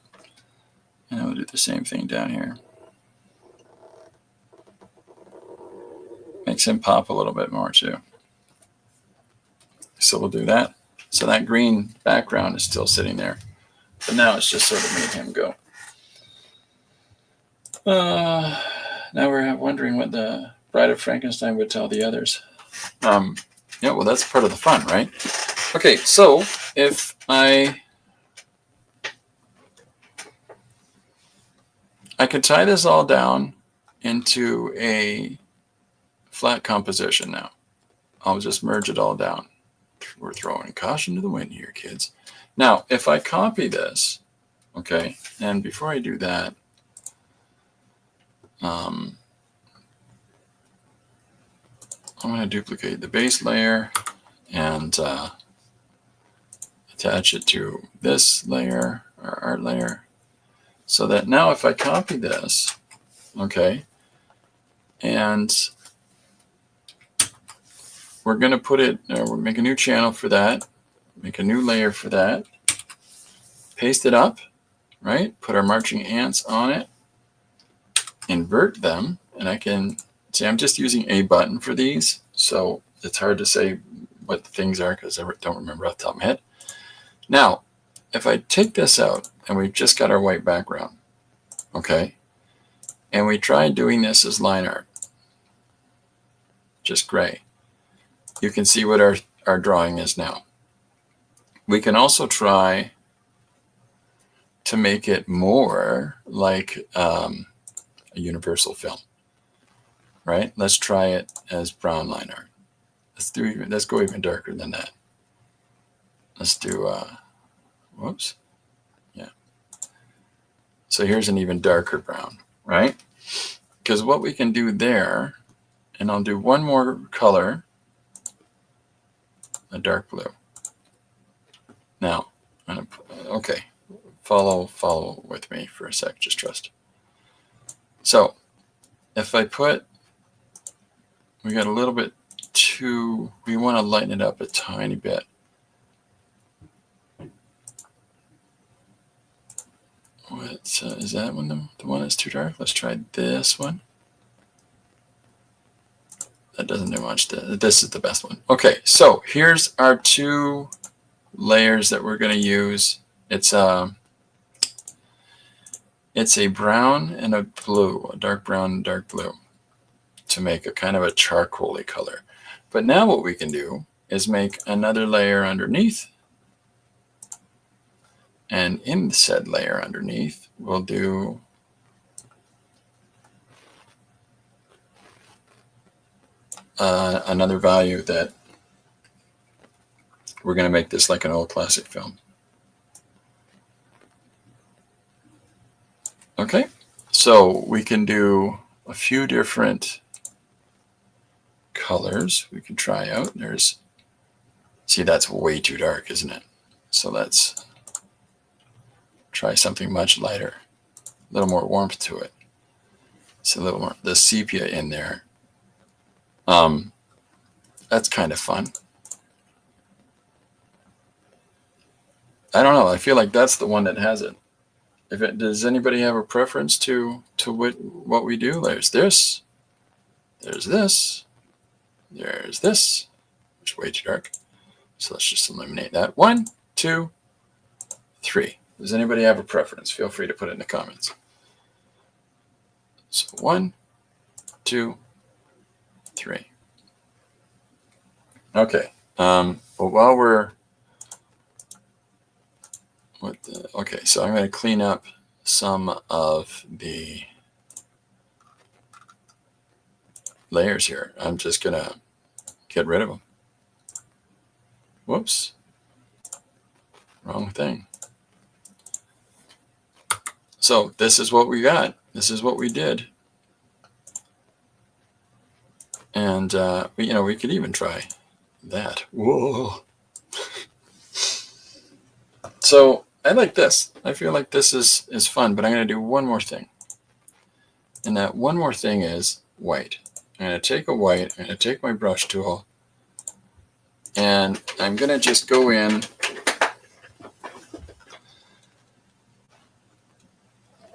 And we'll do the same thing down here. Makes him pop a little bit more too. So we'll do that. So that green background is still sitting there. But now it's just sort of made him go. Now we're wondering what the Bride of Frankenstein would tell the others. Yeah, well, that's part of the fun, right? Okay, so if I could tie this all down into a flat composition now. I'll just merge it all down. We're throwing caution to the wind here, kids. Now, if I copy this, okay, and before I do that, I'm going to duplicate the base layer and attach it to this layer, or art layer, so that now if I copy this, okay, and we're going to put it, we'll make a new channel for that, make a new layer for that, paste it up, right, put our marching ants on it, invert them, and I can see I'm just using a button for these, so it's hard to say what the things are because I don't remember off the top of my head. Now, if I take this out and we've just got our white background, okay, and we try doing this as line art, just gray, you can see what our drawing is now. We can also try to make it more like a universal film, right? Let's try it as brown line art. Let's go even darker than that. Let's do, whoops. Yeah. So here's an even darker brown, right? Because what we can do there, and I'll do one more color, a dark blue. Now, okay, follow with me for a sec, just trust. So if I we got a little bit we want to lighten it up a tiny bit. Is that one the one that's too dark? Let's try this one. That doesn't do much. This is the best one. Okay, so here's our 2 layers that we're going to use. It's a brown and a blue, a dark brown and dark blue, to make a kind of a charcoaly color. But now what we can do is make another layer underneath. And in said layer underneath, we'll do another value that we're going to make this like an old classic film. Okay, so we can do a few different colors we can try out. See, that's way too dark, isn't it? So let's try something much lighter, a little more warmth to it. It's a little more, the sepia in there. That's kind of fun. I don't know. I feel like that's the one that has it. Does anybody have a preference to what we do? There's this. There's this. There's this. Which is way too dark. So let's just eliminate that. 1, 2, 3. Does anybody have a preference? Feel free to put it in the comments. So 1, 2, 3. Okay. But while we're okay, so I'm going to clean up some of the layers here. I'm just going to get rid of them. Whoops. Wrong thing. So this is what we got. This is what we did. And, we could even try that. Whoa. So I like this. I feel like this is fun, but I'm going to do one more thing. And that one more thing is white. I'm going to take a white, I'm going to take my brush tool, and I'm going to just go in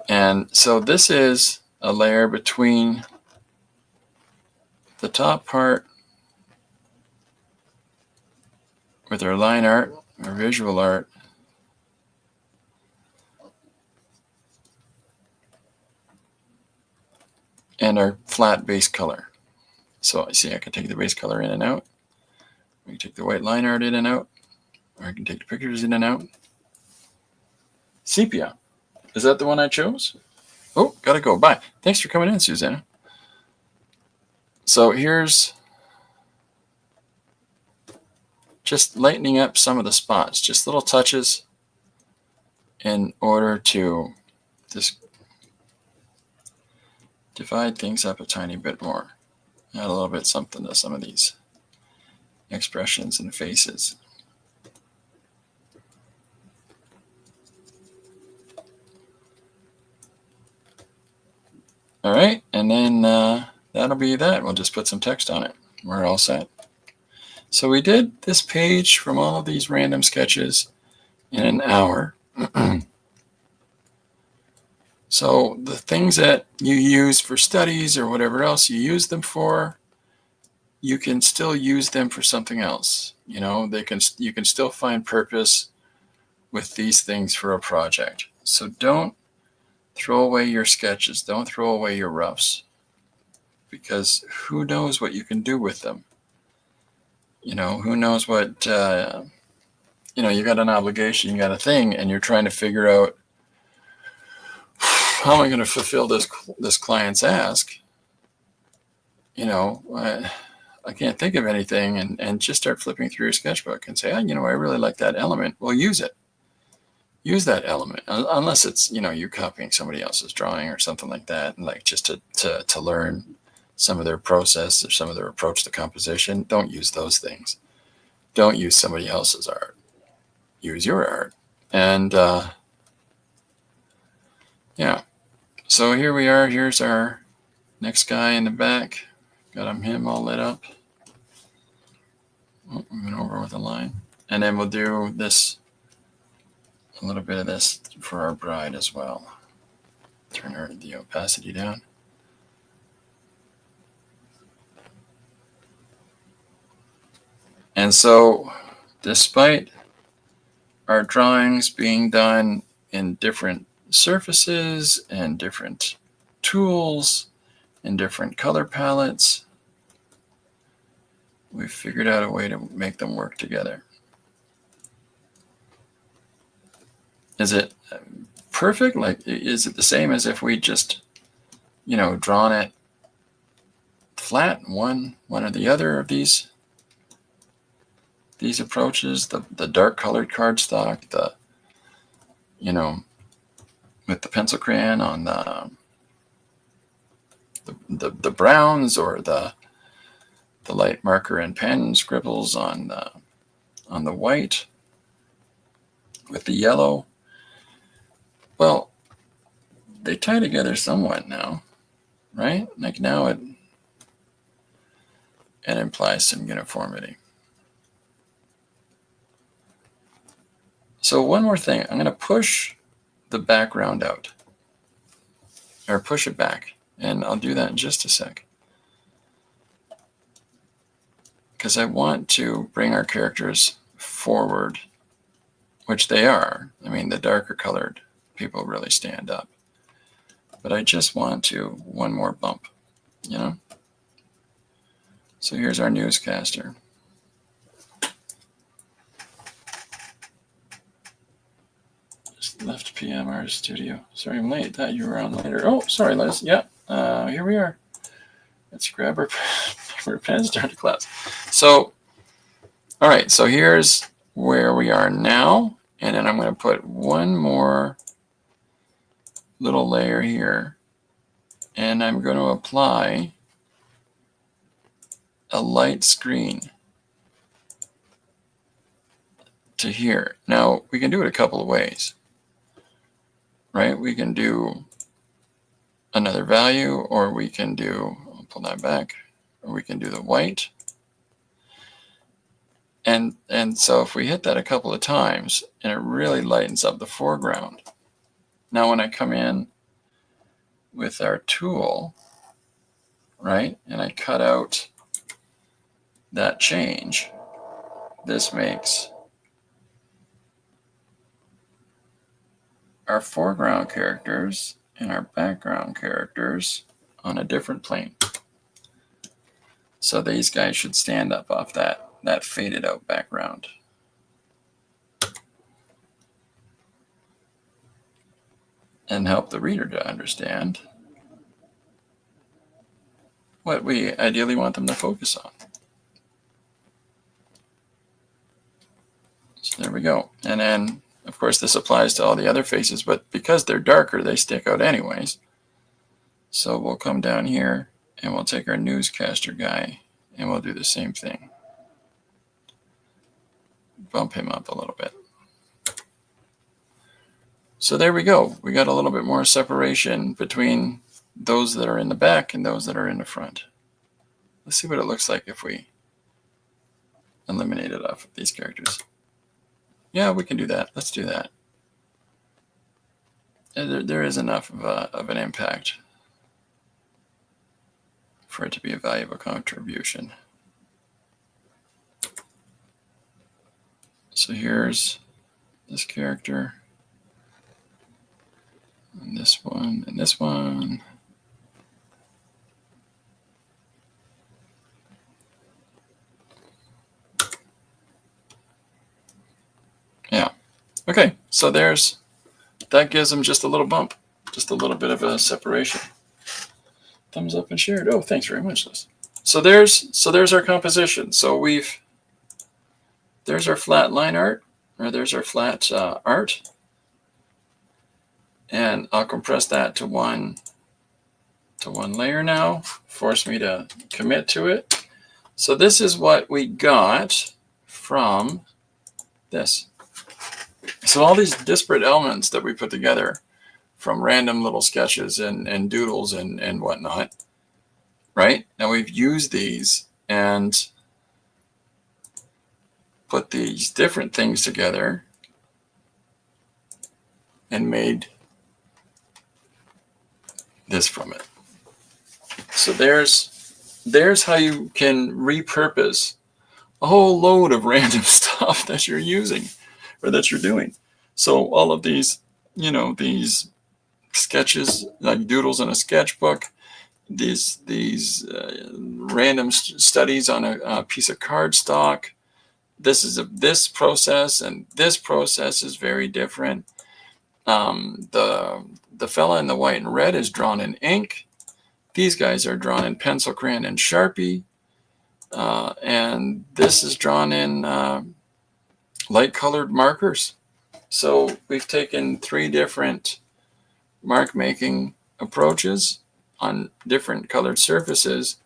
and so this is a layer between the top part with our line art, our visual art, and our flat base color. So I see I can take the base color in and out. I can take the white line art in and out. Or I can take the pictures in and out. Sepia. Is that the one I chose? Oh, gotta go. Bye. Thanks for coming in, Susanna. So here's just lightening up some of the spots, just little touches in order to just divide things up a tiny bit more. Add a little bit something to some of these expressions and faces. All right, and then that'll be that. We'll just put some text on it. We're all set. So we did this page from all of these random sketches in an hour. So the things that you use for studies or whatever else you use them for, you can still use them for something else. You know, you can still find purpose with these things for a project. So don't throw away your sketches. Don't throw away your roughs, because who knows what you can do with them. You know, who knows what, you know, you got an obligation, you got a thing, and you're trying to figure out, how am I going to fulfill this client's ask? You know, I can't think of anything, and just start flipping through your sketchbook and say, oh, you know, I really like that element. Well, use it. Use that element, unless it's, you know, you copying somebody else's drawing or something like that, and like just to learn some of their process or some of their approach to composition. Don't use those things. Don't use somebody else's art. Use your art. And yeah, so here we are. Here's our next guy in the back. Got him all lit up. Oh, we went over with a line. And then we'll do this, a little bit of this for our bride as well. Turn the opacity down. And so, despite our drawings being done in different surfaces and different tools and different color palettes, we've figured out a way to make them work together. Is it perfect? Like, is it the same as if we just, you know, drawn it flat, one or the other of these approaches, the dark colored cardstock, the, you know, with the pencil crayon on the browns, or the light marker and pen scribbles on the white with the yellow? Well, they tie together somewhat now, right? Like now it implies some uniformity. So one more thing, I'm going to push the background out, or push it back, and I'll do that in just a sec, because I want to bring our characters forward, which they are. I mean, the darker colored people really stand up, but I just want to one more bump, you know? So here's our newscaster. Just left PMR studio. Sorry I'm late. Thought you were on later. Oh, sorry, Liz. Yeah, here we are. Let's grab our pen, start the class. So, all right, so here's where we are now. And then I'm going to put one more little layer here. And I'm going to apply a light screen to here. Now, we can do it a couple of ways, right? We can do another value, or we can do, I'll pull that back, or we can do the white. And so if we hit that a couple of times, and it really lightens up the foreground. Now when I come in with our tool, right, and I cut out that change, this makes our foreground characters and our background characters on a different plane. So these guys should stand up off that faded out background. And help the reader to understand what we ideally want them to focus on. So there we go. And then, of course, this applies to all the other faces, but because they're darker, they stick out anyways. So we'll come down here and we'll take our newscaster guy and we'll do the same thing. Bump him up a little bit. So there we go. We got a little bit more separation between those that are in the back and those that are in the front. Let's see what it looks like if we eliminate it off of these characters. Yeah, we can do that. Let's do that. There is enough of an impact for it to be a valuable contribution. So here's this character, and this one, and this one. Yeah. Okay, so that gives them just a little bump, just a little bit of a separation. Thumbs up and shared. Oh, thanks very much, Liz. So there's our composition. So there's our flat line art, or there's our flat art, and I'll compress that to one layer now. Force me to commit to it. So this is what we got from this. So all these disparate elements that we put together from random little sketches and doodles and whatnot, right? Now we've used these and put these different things together and made this from it. So there's how you can repurpose a whole load of random stuff that you're using or that you're doing. So all of these, these sketches, like doodles in a sketchbook, these random studies on a piece of cardstock. This process and this process is very different. The fella in the white and red is drawn in ink. These guys are drawn in pencil, crayon, and Sharpie. And this is drawn in light colored markers. So we've taken 3 different mark making approaches on different colored surfaces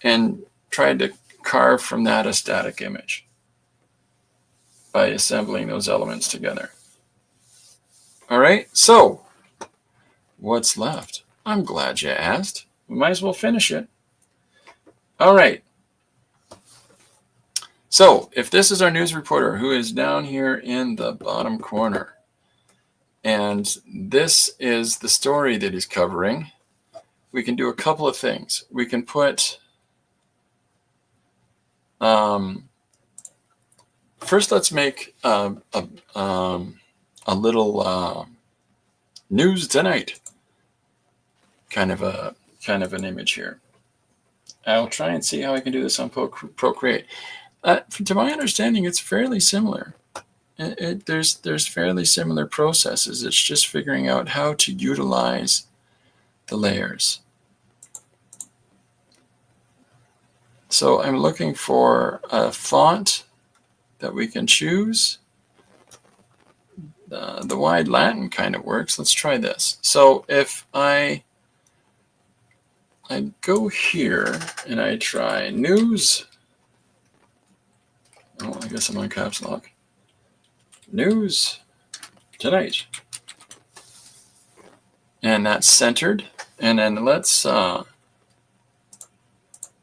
and tried to carve from that a static image by assembling those elements together. All right, so what's left? I'm glad you asked. We might as well finish it. All right. So if this is our news reporter who is down here in the bottom corner, and this is the story that he's covering, we can do a couple of things. We can put, first let's make a little news tonight kind of an image here. I'll try and see how I can do this on Procreate. To my understanding, it's fairly similar. There's fairly similar processes. It's just figuring out how to utilize the layers. So I'm looking for a font that we can choose. The wide Latin kind of works. Let's try this. So if I go here and I try news. Oh, I guess I'm on caps lock. News tonight. And that's centered. And then let's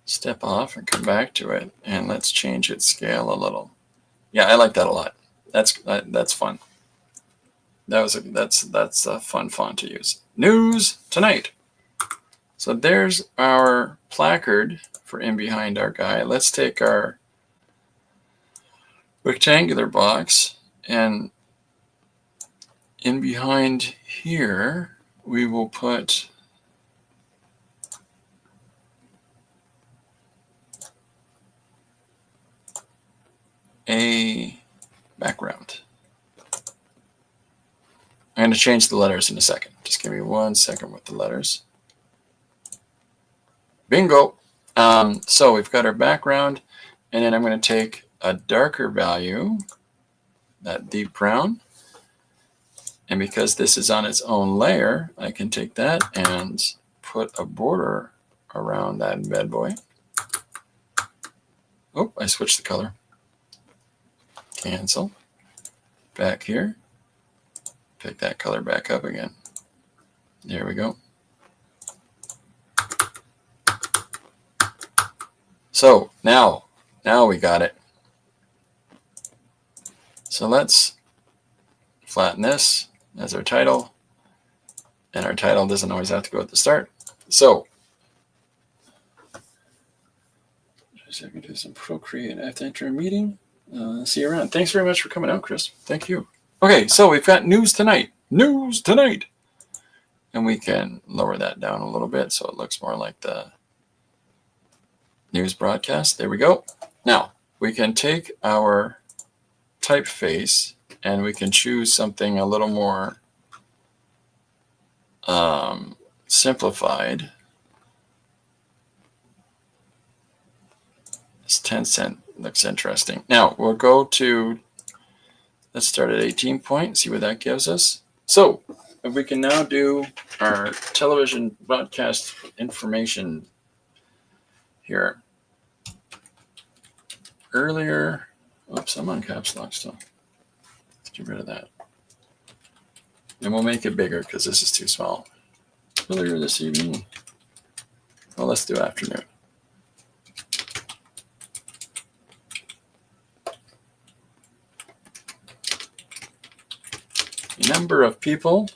step off and come back to it. And let's change its scale a little. Yeah, I like that a lot. That's fun. That's a fun font to use. News tonight. So there's our placard for in behind our guy. Let's take our rectangular box, and in behind here we will put a background. I'm going to change the letters in a second. Just give me 1 second with the letters. Bingo. So we've got our background, and then I'm going to take a darker value, that deep brown, and because this is on its own layer, I can take that and put a border around that bad boy. Oh, I switched the color. Cancel. Back here. Pick that color back up again. There we go. So now we got it. So let's flatten this as our title. And our title doesn't always have to go at the start. So I can do some Procreate. I have to enter a meeting. See you around. Thanks very much for coming out, Chris. Thank you. Okay, so we've got news tonight. News tonight. And we can lower that down a little bit so it looks more like the news broadcast. There we go. Now, we can take our typeface and we can choose something a little more simplified. This 10-cent looks interesting. Now, we'll go to, let's start at 18 point, see what that gives us. So, if we can now do our television broadcast information here. Earlier, oops, I'm on caps lock still. Let's get rid of that. And we'll make it bigger because this is too small. Earlier this evening, well, let's do afternoon. Number of people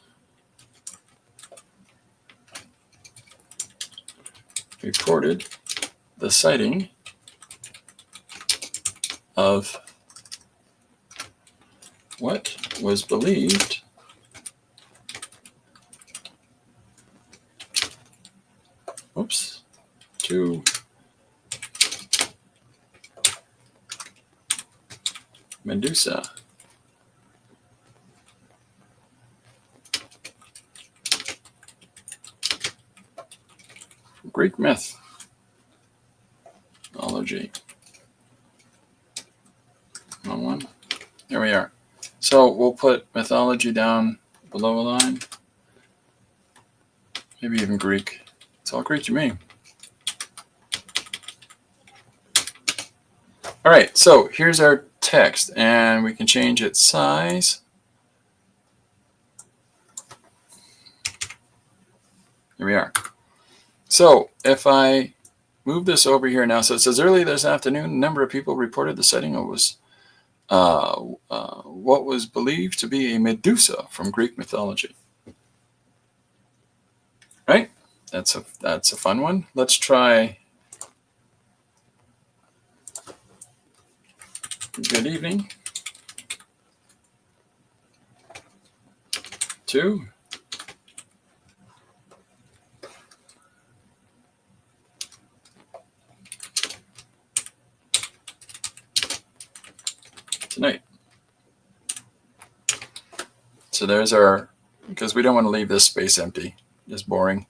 reported the sighting of what was believed to Medusa. Greek mythology. Wrong one. There we are. So we'll put mythology down below a line. Maybe even Greek. It's all Greek to me. All right, so here's our text, and we can change its size. Here we are. So if I move this over here now, so it says early this afternoon, a number of people reported the sighting of what was believed to be a Medusa from Greek mythology. Right? That's a fun one. Let's try good evening to tonight. So there's our, because we don't want to leave this space empty, just boring.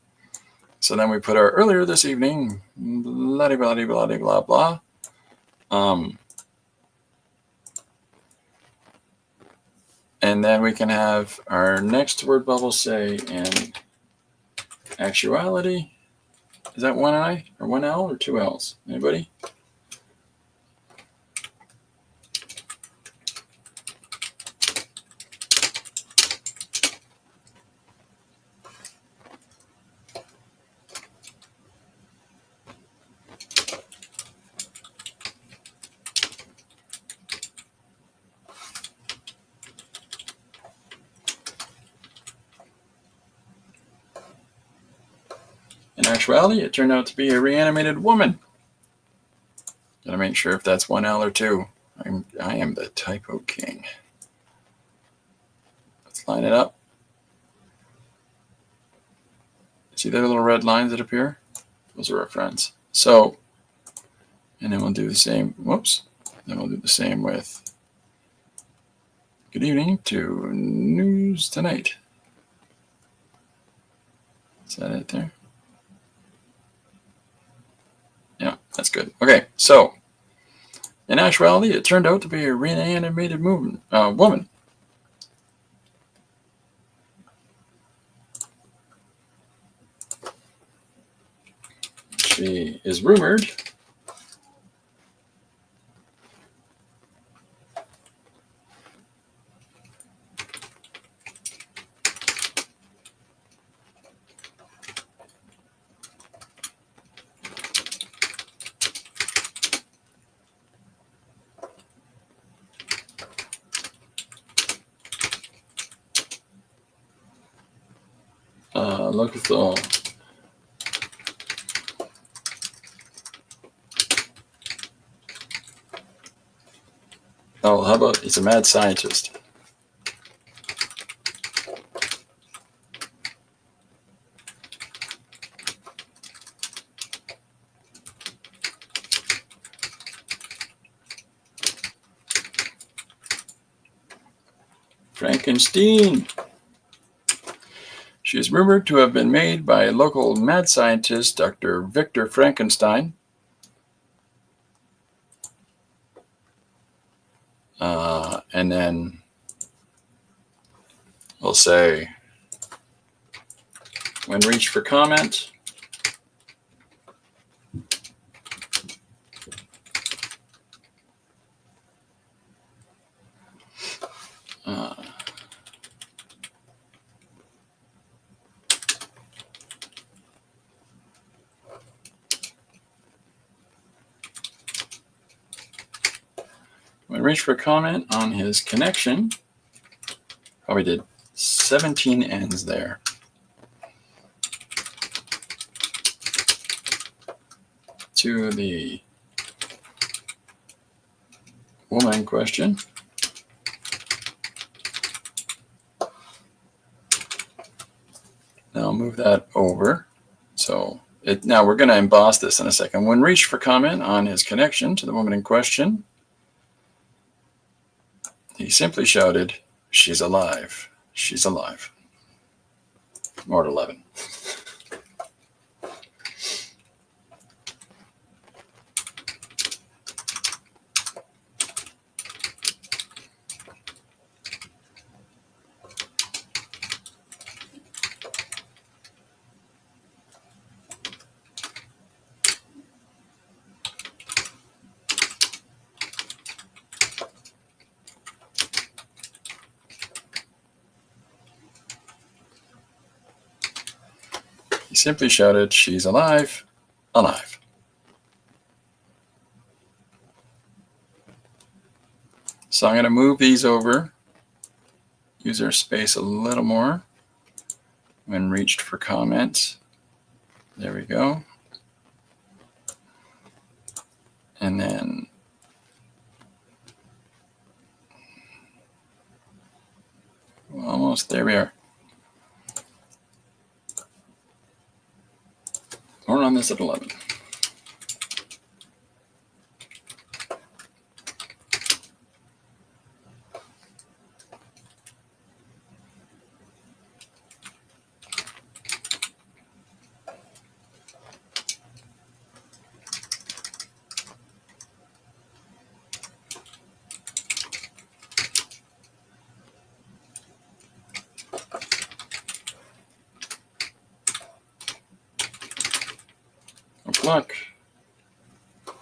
So then we put our earlier this evening, blah, blah, blah, blah, blah, blah. And then we can have our next word bubble say in actuality. Is that one I or one L or two L's? Anybody? In actuality, it turned out to be a reanimated woman. Gotta make sure if that's one L or two. I am the typo king. Let's line it up. See the little red lines that appear? Those are our friends. So, and then we'll do the same. Whoops. Then we'll do the same with good evening to news tonight. Is that it there? Yeah, that's good. Okay, so in actuality, it turned out to be a reanimated woman. She is rumored look at the Oh, how about he's a mad scientist? Frankenstein. She is rumored to have been made by a local mad scientist, Dr. Victor Frankenstein. And then we'll say, when reached for comment, on his connection, probably did 17 ends there. To the woman in question. Now I'll move that over. So now we're going to emboss this in a second. When reached for comment on his connection to the woman in question, he simply shouted, "She's alive. She's alive." More at 11. He simply shouted, "She's alive, alive." So I'm going to move these over, use our space a little more. When reached for comment, there we go. And then almost there we are. More on this at 11. Luck. I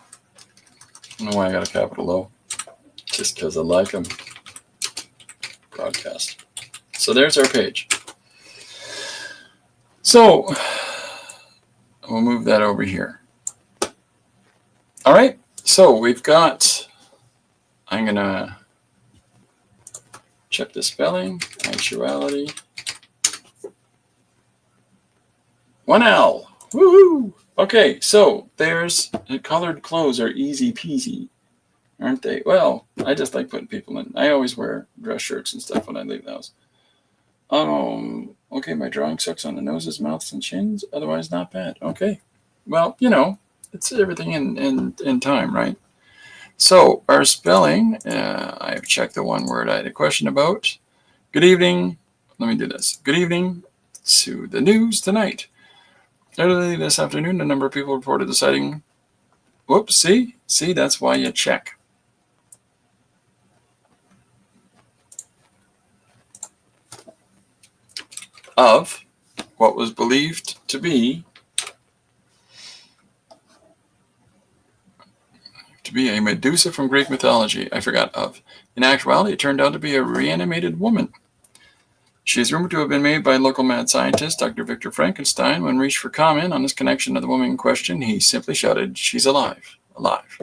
don't know why I got a capital O. Just because I like them. Broadcast. So there's our page. So we'll move that over here. All right. So we've got, I'm going to check the spelling, actuality. 1L. Woohoo! Okay, so there's colored clothes are easy peasy, aren't they? Well, I just like putting people in. I always wear dress shirts and stuff when I leave the house. Okay, my drawing sucks on the noses, mouths, and chins. Otherwise, not bad. Okay. Well, it's everything in time, right? So our spelling, I've checked the one word I had a question about. Good evening. Let me do this. Good evening to the news tonight. Early this afternoon, a number of people reported the sighting. Whoops, see, that's why you check. Of what was believed to be a Medusa from Greek mythology. I forgot of. In actuality, it turned out to be a reanimated woman. She is rumored to have been made by local mad scientist Dr. Victor Frankenstein. When reached for comment on his connection to the woman in question, he simply shouted, "She's alive, alive."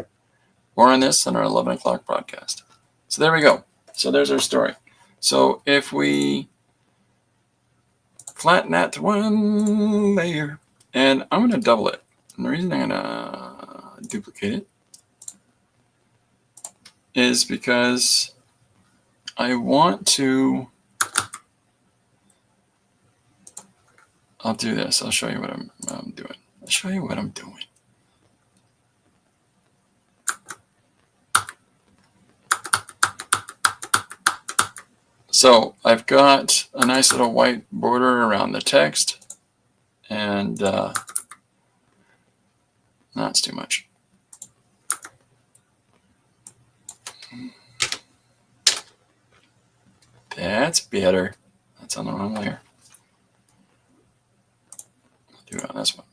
More on this on our 11 o'clock broadcast. So there we go. So there's our story. So if we flatten that to one layer, and I'm going to double it. And the reason I'm going to duplicate it, is because I want to, I'll do this. I'll show you what I'm doing. I'll show you what I'm doing. So I've got a nice little white border around the text, and that's too much. That's better. That's on the wrong layer. I'll do it on this one.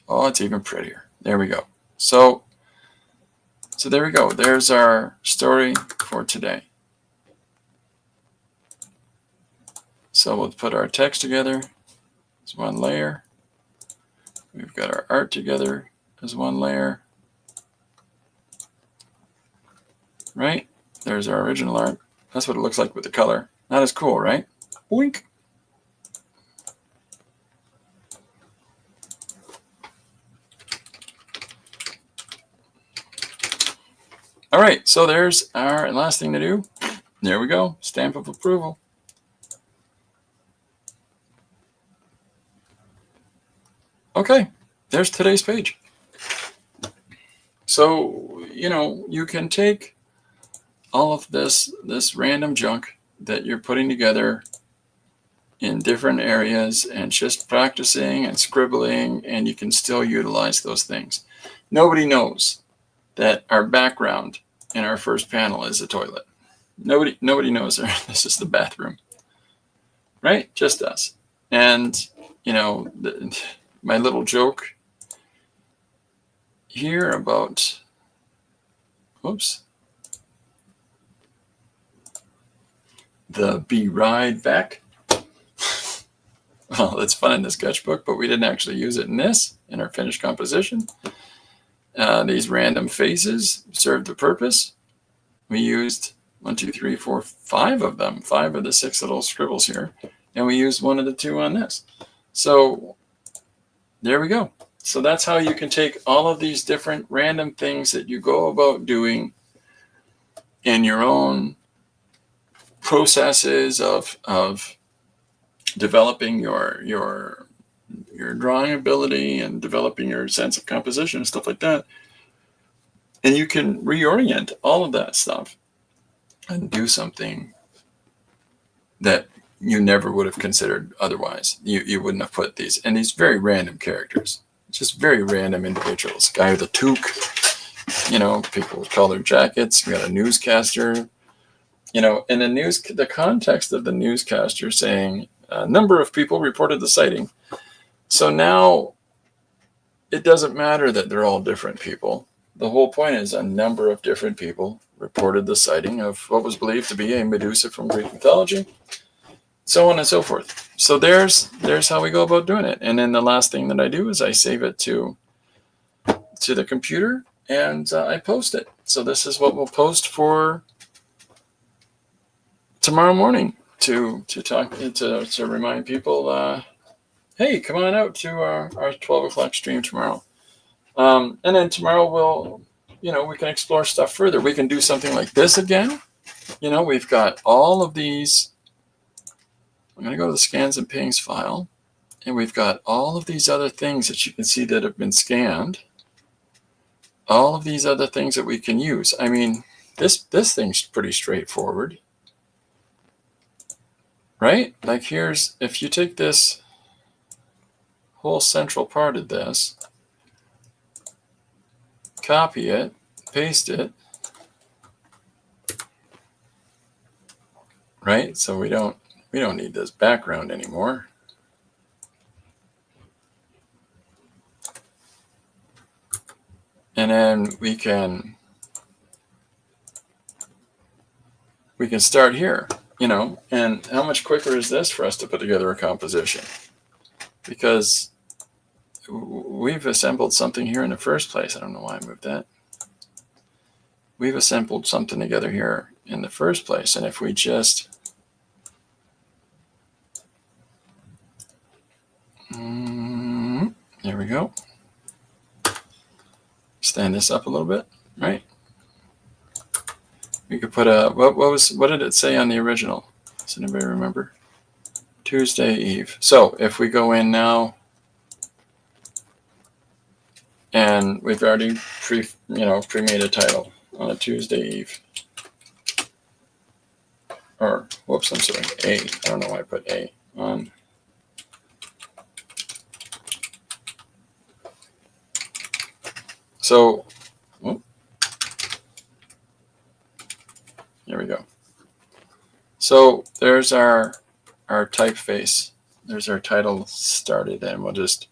Oh, it's even prettier. There we go. So there we go. There's our story for today. So we'll put our text together as one layer. We've got our art together as one layer. Right? There's our original art. That's what it looks like with the color. That is cool, right? Wink. All right, so there's our last thing to do. There we go. Stamp of approval. Okay, there's today's page. So, you can take all of this random junk that you're putting together in different areas and just practicing and scribbling, and you can still utilize those things. Nobody knows that our background in our first panel is a toilet. Nobody knows this is the bathroom, right? Just us. And my little joke here about, whoops, the bee ride back. Well, it's fun in the sketchbook, but we didn't actually use it in our finished composition. These random faces served the purpose. We used 1, 2, 3, 4, 5 of them, 5 of the 6 little scribbles here, and we used 1 of the 2 on this. So there we go. So that's how you can take all of these different random things that you go about doing in your own processes of developing your drawing ability and developing your sense of composition and stuff like that. And you can reorient all of that stuff and do something that you never would have considered otherwise. You wouldn't have put these, and these very random characters, just very random individuals. Guy with a toque, people with colored jackets. We got a newscaster, in the context of the newscaster saying a number of people reported the sighting. So now it doesn't matter that they're all different people. The whole point is a number of different people reported the sighting of what was believed to be a Medusa from Greek mythology, so on and so forth. So there's how we go about doing it. And then the last thing that I do is I save it to the computer and I post it. So this is what we'll post for tomorrow morning to remind people, hey, come on out to our 12 o'clock stream tomorrow. And then tomorrow we can explore stuff further. We can do something like this again. We've got all of these. I'm going to go to the scans and pings file, and we've got all of these other things that you can see that have been scanned. All of these other things that we can use. I mean, this thing's pretty straightforward, right? Like if you take this whole central part of this, copy it, paste it, right? So we don't need this background anymore. And then we can start here, and how much quicker is this for us to put together a composition? Because we've assembled something here in the first place. I don't know why I moved that. We've assembled something together here in the first place. And if we just there we go. Stand this up a little bit, right? We could put a, what did it say on the original? Does anybody remember? Tuesday Eve. So if we go in now, and we've already pre-made a title on a Tuesday Eve. Or, whoops, I'm sorry, A. I don't know why I put A on. So, here we go. So there's our typeface. There's our title started, and we'll just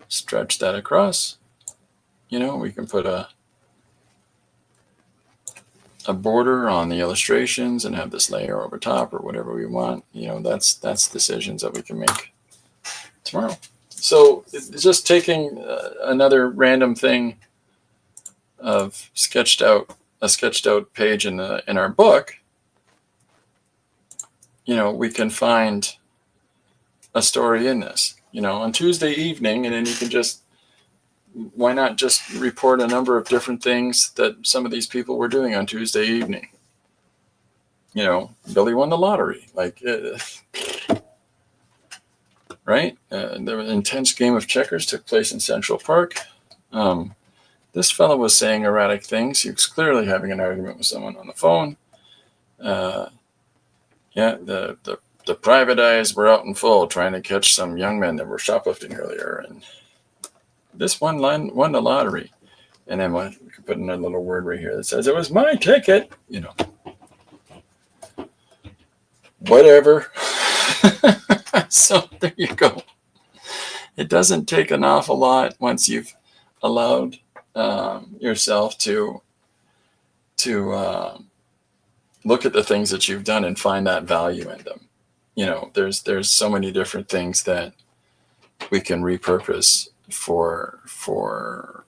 stretch that across. We can put a border on the illustrations and have this layer over top or whatever we want. That's decisions that we can make tomorrow. So it's just taking another random thing of a sketched out page in our book. We can find a story in this, on Tuesday evening, and then you can why not just report a number of different things that some of these people were doing on Tuesday evening? Billy won the lottery, right? The intense game of checkers took place in Central Park. This fellow was saying erratic things. He was clearly having an argument with someone on the phone. The private eyes were out in full trying to catch some young men that were shoplifting earlier, and this one line won the lottery. And then we can put in a little word right here that says, it was my ticket, whatever. So there you go. It doesn't take an awful lot once you've allowed yourself to look at the things that you've done and find that value in them. There's so many different things that we can repurpose for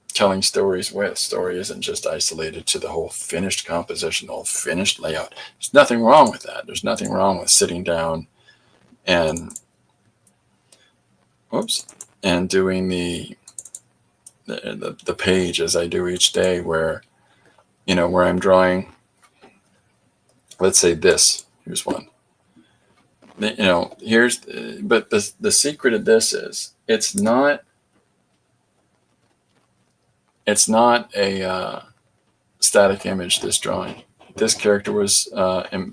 telling stories with. Story isn't just isolated to the whole finished composition, the whole finished layout. There's nothing wrong with that. There's nothing wrong with sitting down and doing the page as I do each day, where I'm drawing, let's say this. Here's one. But the secret of this is it's not a static image, this drawing. This character was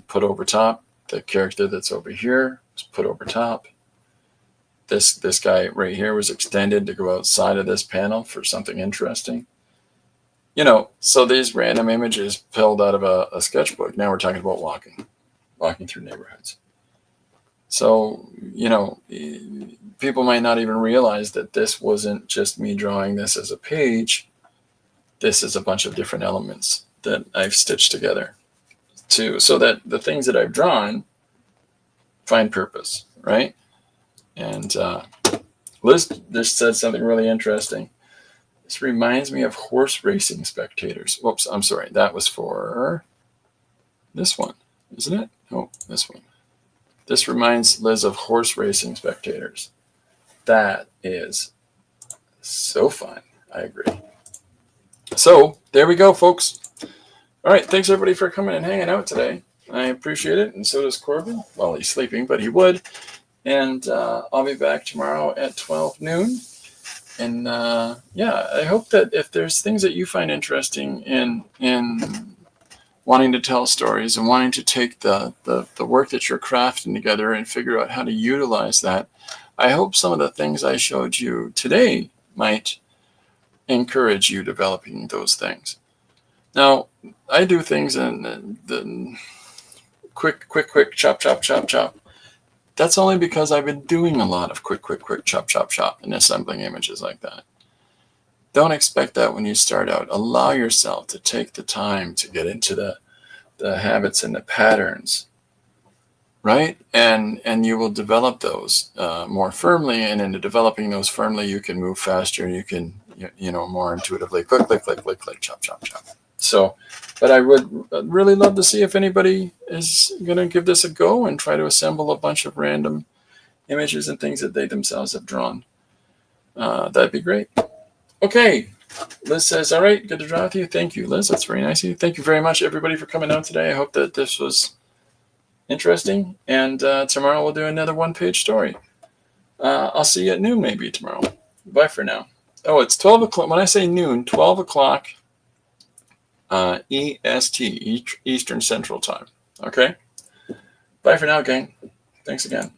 put over top. The character that's over here was put over top. This guy right here was extended to go outside of this panel for something interesting. So these random images pulled out of a sketchbook. Now we're talking about walking through neighborhoods. So, people might not even realize that this wasn't just me drawing this as a page. This is a bunch of different elements that I've stitched together so that the things that I've drawn find purpose, right? And Liz just said something really interesting. This reminds me of horse racing spectators. Whoops, I'm sorry. That was for this one, isn't it? Oh, this one. This reminds Liz of horse racing spectators. That is so fun. I agree. So there we go, folks. All right. Thanks, everybody, for coming and hanging out today. I appreciate it. And so does Corbin. Well, he's sleeping, but he would. And I'll be back tomorrow at 12 noon. And I hope that if there's things that you find interesting in wanting to tell stories and wanting to take the work that you're crafting together and figure out how to utilize that, I hope some of the things I showed you today might encourage you developing those things. Now, I do things in the quick, chop, chop, chop, chop. That's only because I've been doing a lot of quick, chop, chop, chop, and assembling images like that. Don't expect that when you start out. Allow yourself to take the time to get into the habits and the patterns, right? And you will develop those more firmly. And in developing those firmly, you can move faster. You can, more intuitively click, chop, chop, chop. So, but I would really love to see if anybody is going to give this a go and try to assemble a bunch of random images and things that they themselves have drawn. That'd be great. Okay. Liz says, all right, good to draw with you. Thank you, Liz. That's very nice of you. Thank you very much, everybody, for coming out today. I hope that this was interesting. And tomorrow we'll do another one-page story. I'll see you at noon maybe tomorrow. Bye for now. Oh, it's 12 o'clock. When I say noon, 12 o'clock EST, Eastern Central Time. Okay? Bye for now, gang. Thanks again.